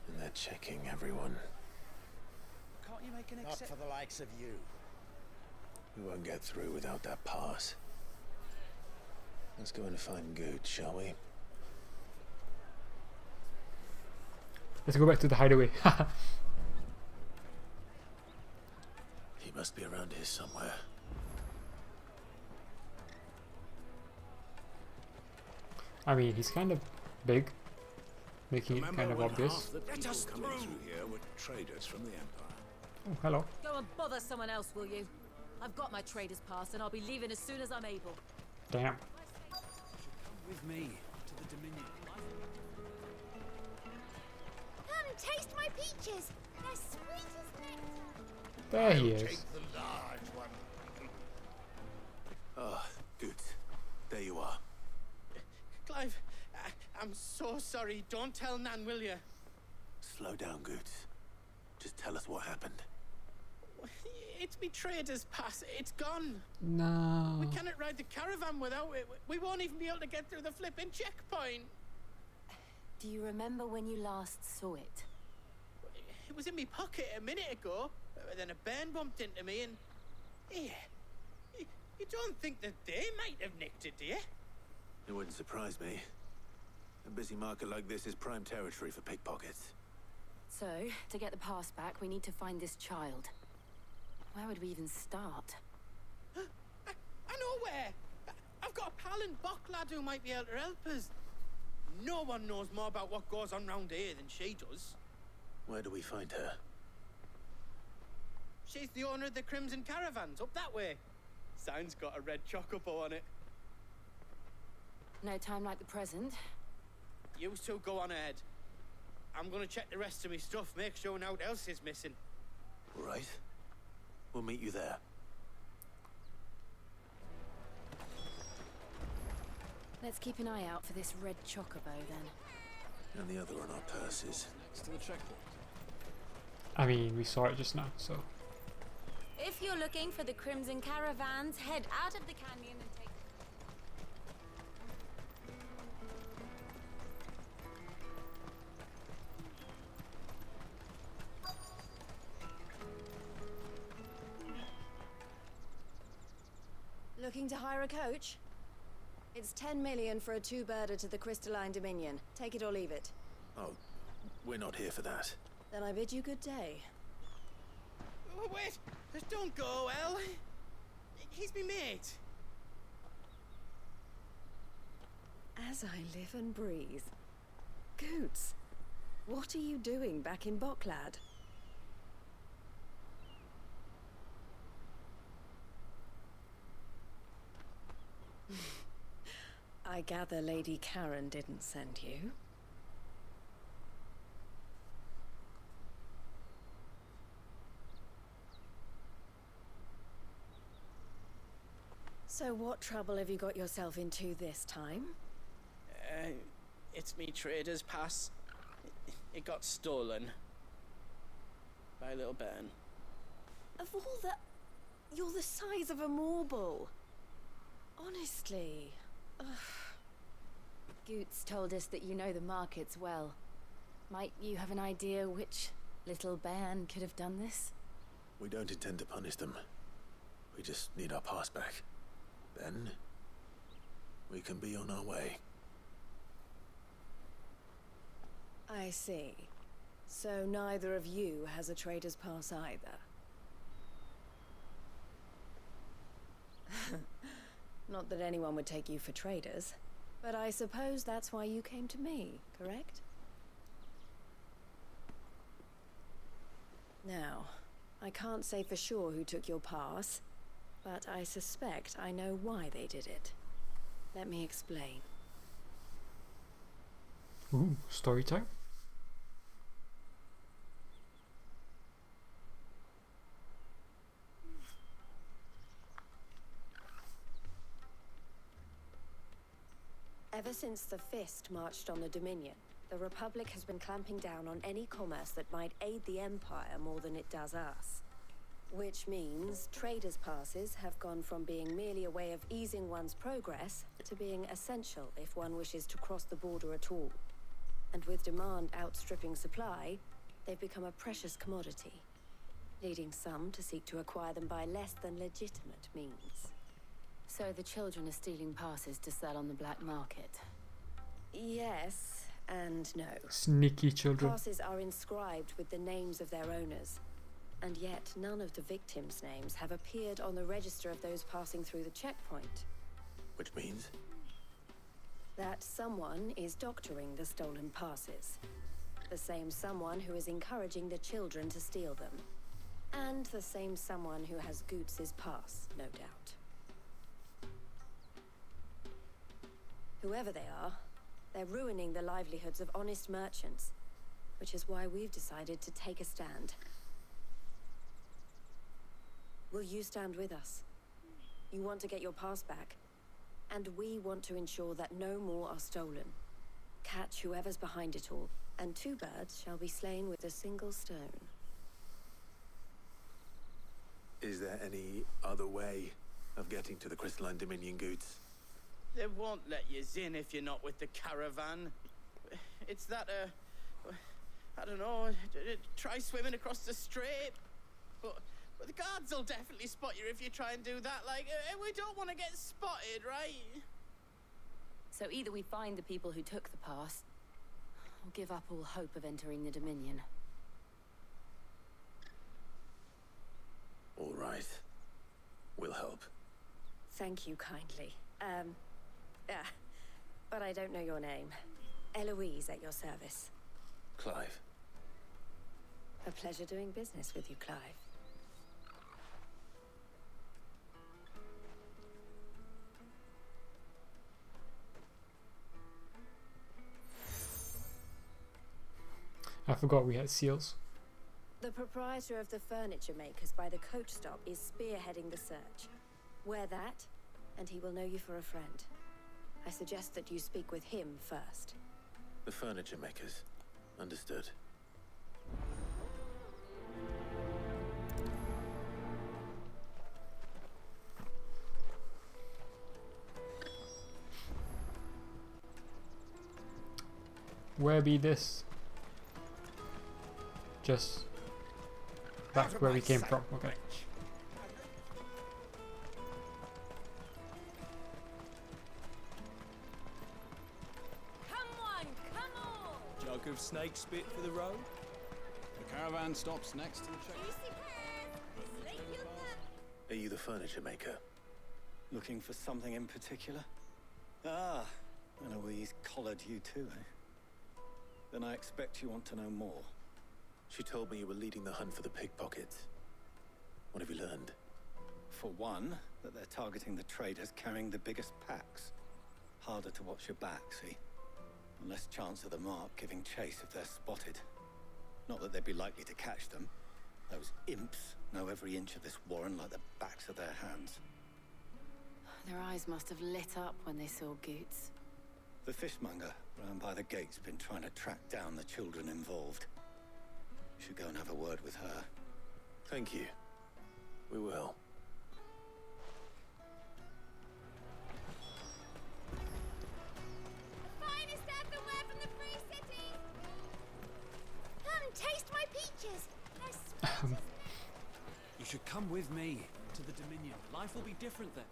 And they're checking everyone. Can't you make an exception? Not for the likes of you. We won't get through without that pass. Let's go and find Good, shall we? Let's go back to the hideaway. He must be around here somewhere. I mean, he's kind of big, making it kind of obvious. Let us through here were traders from the Empire. Oh, hello. Go and bother someone else, will you? I've got my trader's pass and I'll be leaving as soon as I'm able. Damn. Come with me to the Dominion. Come taste my peaches. They're sweet as nectar. There he is. Take the large one. Ah, Good. There you are. Clive, I'm so sorry. Don't tell Nan, will you? Slow down, Good. Just tell us what happened. It's me trader's pass. It's gone. No. We cannot ride the caravan without it. We won't even be able to get through the flipping checkpoint. Do you remember when you last saw it? It was in my pocket a minute ago. Then a bairn bumped into me and... Yeah. You don't think that they might have nicked it, do you? It wouldn't surprise me. A busy market like this is prime territory for pickpockets. So, to get the pass back, we need to find this child. Where would we even start? I know where! I've got a pal in Bocklad who might be able to help us. No one knows more about what goes on round here than she does. Where do we find her? She's the owner of the Crimson Caravans, up that way. Sign's got a red chocobo on it. No time like the present. You two go on ahead. I'm gonna check the rest of my stuff, make sure no one else is missing. Right. We'll meet you there. Let's keep an eye out for this red chocobo then. And the other on our purses. Next to the checkpoint. I mean, we saw it just now, so. If you're looking for the Crimson Caravans, head out of the canyon and take... Looking to hire a coach? It's 10 million for a two-birder to the Crystalline Dominion. Take it or leave it. Oh, we're not here for that. Then I bid you good day. Oh, wait! Just don't go, El. He's me mate. As I live and breathe. Goots, what are you doing back in Bocklad? I gather Lady Karen didn't send you. So what trouble have you got yourself into this time? It's me trader's pass. It got stolen. By a little bairn. Of all the... You're the size of a marble. Honestly. Ugh. Goots told us that you know the markets well. Might you have an idea which little bairn could have done this? We don't intend to punish them. We just need our pass back. Then, we can be on our way. I see. So neither of you has a trader's pass either. Not that anyone would take you for traders, but I suppose that's why you came to me, correct? Now, I can't say for sure who took your pass, but I suspect I know why they did it. Let me explain. Ooh, story time? Ever since the Fist marched on the Dominion, the Republic has been clamping down on any commerce that might aid the Empire more than it does us. Which means traders' passes have gone from being merely a way of easing one's progress to being essential if one wishes to cross the border at all. And with demand outstripping supply, they've become a precious commodity, leading some to seek to acquire them by less than legitimate means. So the children are stealing passes to sell on the black market? Yes and no. Sneaky children. Passes are inscribed with the names of their owners, and yet none of the victims' names have appeared on the register of those passing through the checkpoint. Which means? That someone is doctoring the stolen passes. The same someone who is encouraging the children to steal them. And the same someone who has Goots' pass, no doubt. Whoever they are, they're ruining the livelihoods of honest merchants, which is why we've decided to take a stand. Will you stand with us? You want to get your pass back, and we want to ensure that no more are stolen. Catch whoever's behind it all, and 2 birds shall be slain with a single stone. Is there any other way of getting to the Crystalline Dominion Goods? They won't let you in if you're not with the caravan. It's that, I don't know, try swimming across the strait. But the guards will definitely spot you if you try and do that. Like, we don't want to get spotted, right? So either we find the people who took the pass, or give up all hope of entering the Dominion. All right. We'll help. Thank you kindly. But I don't know your name. Eloise at your service. Clive. A pleasure doing business with you, Clive. I forgot we had seals. The proprietor of the furniture makers by the coach stop is spearheading the search. Wear that, and he will know you for a friend. I suggest that you speak with him first. The furniture makers. Understood. Where be this? Just back where we came from. Okay. Jug of snake spit for the road. The caravan stops next to the check. Are you the furniture maker? Looking for something in particular? Ah, Eloise collared you too, eh? Then I expect you want to know more. She told me you were leading the hunt for the pickpockets. What have you learned? For one, that they're targeting the traders carrying the biggest packs. Harder to watch your back, see? And less chance of the mark giving chase if they're spotted. Not that they'd be likely to catch them. Those imps know every inch of this warren like the backs of their hands. Their eyes must have lit up when they saw Goots. The fishmonger round by the gate's been trying to track down the children involved. You should go and have a word with her. Thank you. We will. Finest earthenware from the Free City! Come, taste my peaches! They're sweet. You should come with me to the Dominion. Life will be different then.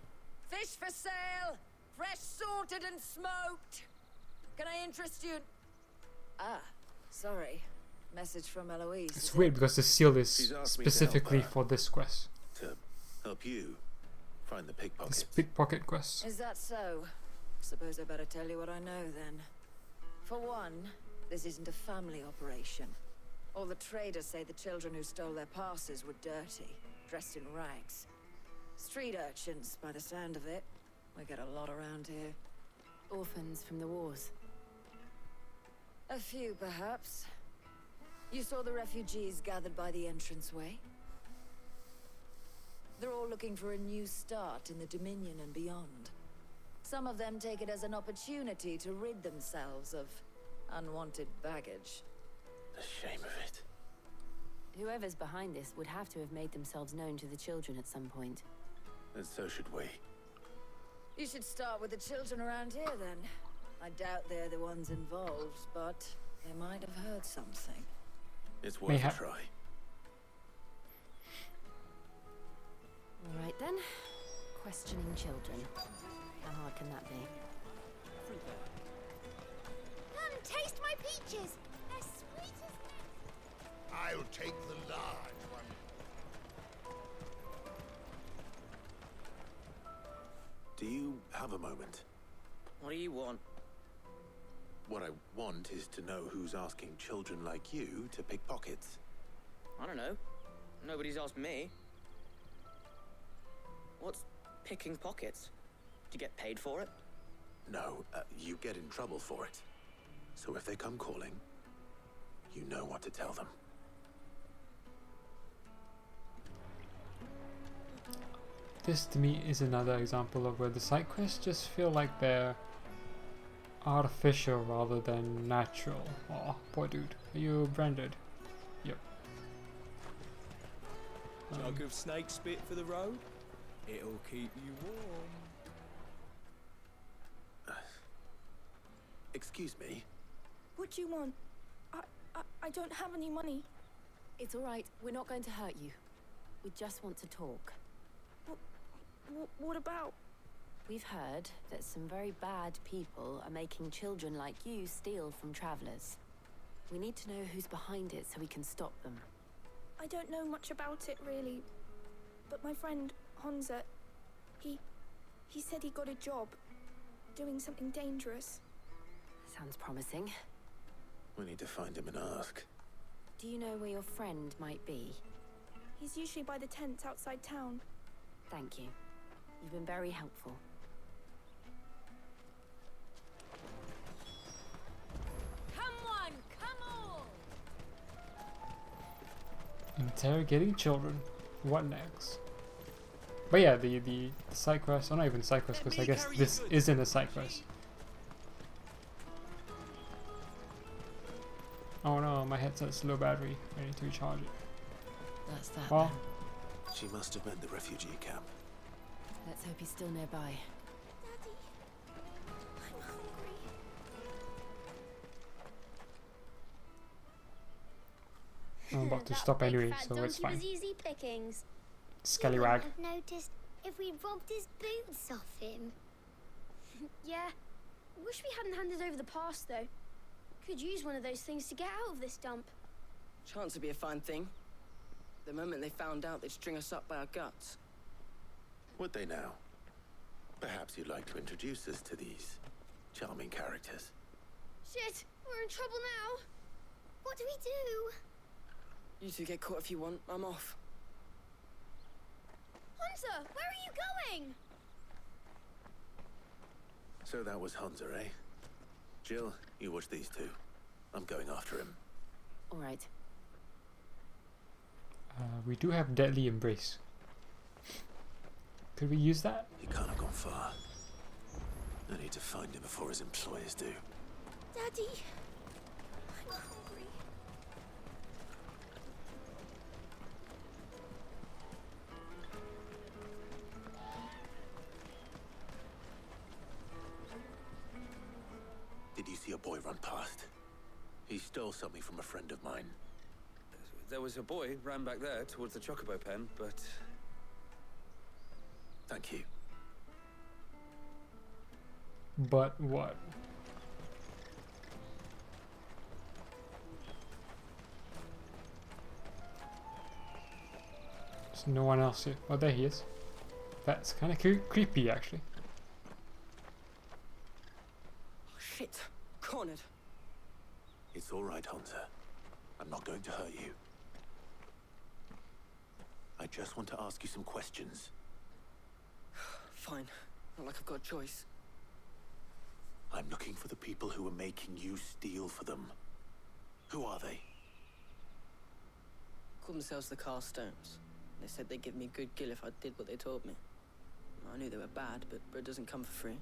Fish for sale! Fresh sorted and smoked! Can I interest you? Ah, sorry. Message from Eloise. It's weird because the seal is She's asked me to specifically help her. for this quest. To help you find the pickpockets. This pickpocket quest. Is that so? Suppose I better tell you what I know then. For one, this isn't a family operation. All the traders say the children who stole their passes were dirty, dressed in rags. Street urchins, by the sound of it. We get a lot around here. Orphans from the wars. A few, perhaps. You saw the refugees gathered by the entranceway? They're all looking for a new start in the Dominion and beyond. Some of them take it as an opportunity to rid themselves of unwanted baggage. The shame of it. Whoever's behind this would have to have made themselves known to the children at some point. And so should we. You should start with the children around here, then. I doubt they're the ones involved, but they might have heard something. It's worth a try. All right, then. Questioning children. How hard can that be? Come, taste my peaches! They're sweet as... I'll take the large one. Do you have a moment? What do you want? What I want is to know who's asking children like you to pick pockets. I don't know. Nobody's asked me. What's picking pockets? Do you get paid for it? No, you get in trouble for it. So if they come calling, you know what to tell them. This to me is another example of where the side quests just feel like they're artificial rather than natural. Oh, poor dude. Are you branded? Yep. Jug of snake spit for the road? It'll keep you warm. Excuse me? What do you want? I don't have any money. It's all right. We're not going to hurt you. We just want to talk. What about? We've heard that some very bad people are making children like you steal from travelers. We need to know who's behind it so we can stop them. I don't know much about it, really. But my friend, Honza, he said he got a job doing something dangerous. Sounds promising. We need to find him and ask. Do you know where your friend might be? He's usually by the tents outside town. Thank you. You've been very helpful. Come on, come on! Interrogating children. What next? But yeah, the side quest, or not even side quest, because I guess this isn't a side quest. Oh no, my headset's low battery. I need to recharge it. That's that. Well, she must have been the refugee camp. Let's hope he's still nearby. Daddy, I'm hungry. I'm about to stop anyway, so it's Donkey fine. was easy pickings. Scallywag. I've noticed if we robbed his boots off him. Yeah. Wish we hadn't handed over the pass, though. Could use one of those things to get out of this dump. Chance would be a fine thing. The moment they found out, they'd string us up by our guts. Would they now? Perhaps you'd like to introduce us to these charming characters. Shit, we're in trouble now. What do we do? You two get caught if you want. I'm off. Hunter, where are you going? So that was Hunter, eh? Jill, you watch these two. I'm going after him. All right. We do have Deadly Embrace. Could we use that? He can't have gone far. I need to find him before his employers do. Daddy, I'm hungry. Did you see a boy run past? He stole something from a friend of mine. There was a boy ran back there towards the Chocobo pen, but... Thank you. But what? There's no one else here. Oh, there he is. That's kind of creepy, actually. Oh, shit. Cornered. It's all right, Hunter. I'm not going to hurt you. I just want to ask you some questions. Fine. Not like I've got a choice. I'm looking for the people who are making you steal for them. Who are they? Called themselves the Carstones. They said they'd give me good gill if I did what they told me. I knew they were bad, but bread doesn't come for free.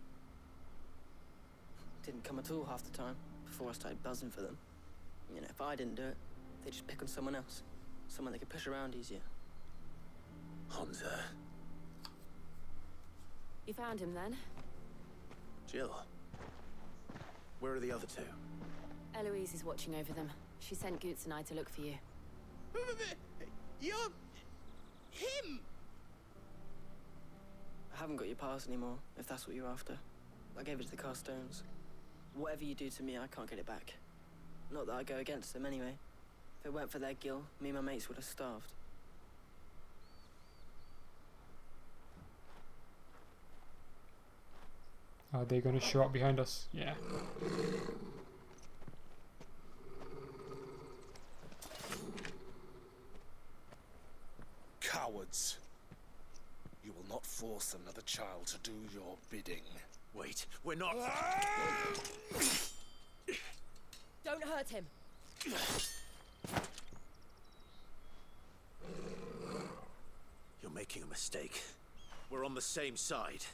Didn't come at all half the time, before I started buzzing for them. You know, if I didn't do it, they'd just pick on someone else. Someone that can push around easier. Hansa. You found him then? Jill. Where are the other two? Eloise is watching over them. She sent Goots and I to look for you. You're... him! I haven't got your pass anymore, if that's what you're after. I gave it to the Carstones. Whatever you do to me, I can't get it back. Not that I go against them anyway. If it weren't for their guild, me and my mates would have starved. Are they gonna show up behind us? Yeah. Cowards. You will not force another child to do your bidding. Wait, we're not... Don't hurt him. You're making a mistake. We're on the same side.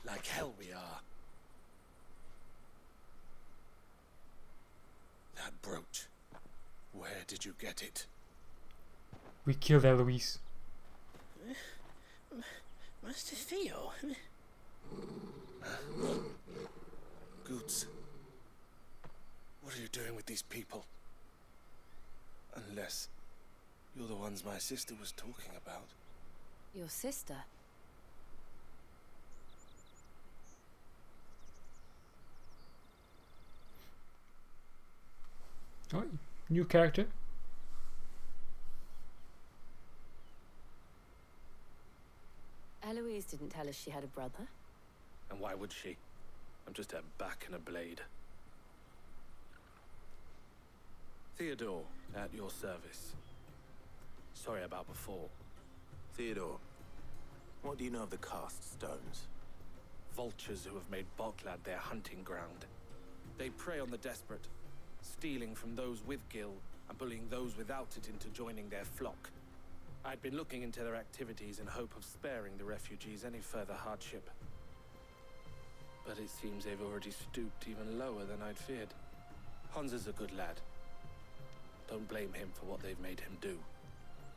Like hell we are. That brooch. Where did you get it? We killed Eloise. Master Theo? Goots. What are you doing with these people? Unless you're the ones my sister was talking about. Your sister? Oh, new character. Eloise didn't tell us she had a brother. And why would she? I'm just her back and a blade. Theodore, at your service. Sorry about before. Theodore, what do you know of the Cast Stones? Vultures who have made Boklad their hunting ground. They prey on the desperate, stealing from those with Gil and bullying those without it into joining their flock. I'd been looking into their activities in hope of sparing the refugees any further hardship. But it seems they've already stooped even lower than I'd feared. Hansa's a good lad. Don't blame him for what they've made him do.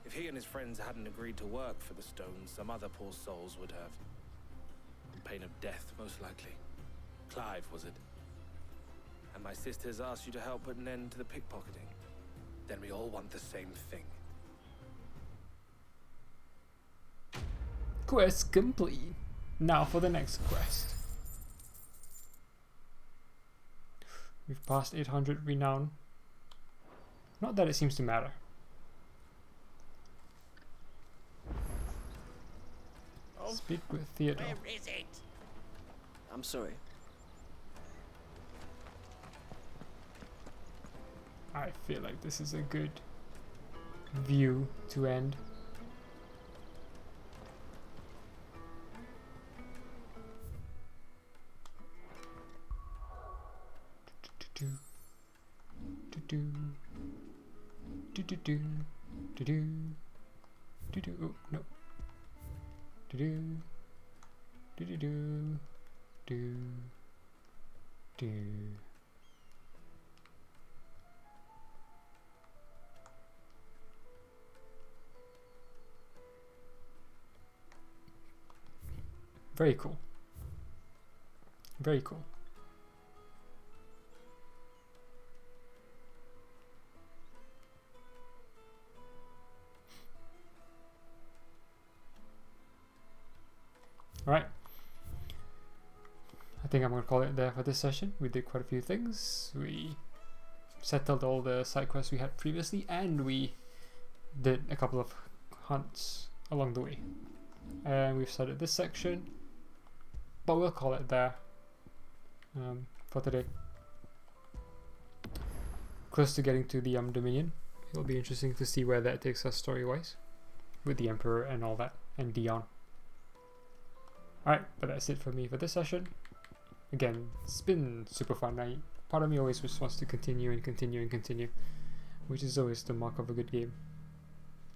If he and his friends hadn't agreed to work for the Stones, some other poor souls would have. On pain of death, most likely. Clive, was it? And my sisters asked you to help put an end to the pickpocketing. Then we all want the same thing. Quest complete. Now for the next quest. We've passed 800 renown. Not that it seems to matter. Oh, speak with Theodore. Where is it? I'm sorry. I feel like this is a good view to end. Oh no. Very cool. Very cool. Alright. I think I'm going to call it there for this session. We did quite a few things. We settled all the side quests we had previously, and we did a couple of hunts along the way. And we've started this section, but we'll call it there for today. Close to getting to the Dominion. It'll be interesting to see where that takes us story-wise, with the Emperor and all that, and Dion. Alright, but that's it for me for this session. Again, it's been super fun. Part of me always just wants to continue and continue and continue, which is always the mark of a good game.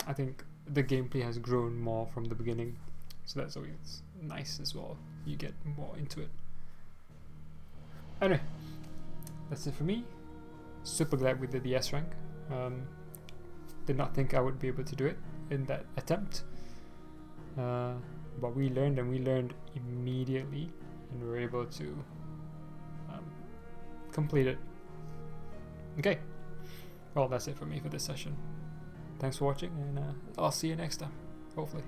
I think the gameplay has grown more from the beginning, so that's always nice as well. You get more into it. Anyway, that's it for me. Super glad we did the S rank. did not think I would be able to do it in that attempt. But we learned, and we learned immediately, and we were able to complete it. Okay, well, that's it for me for this session. Thanks for watching, and I'll see you next time, hopefully.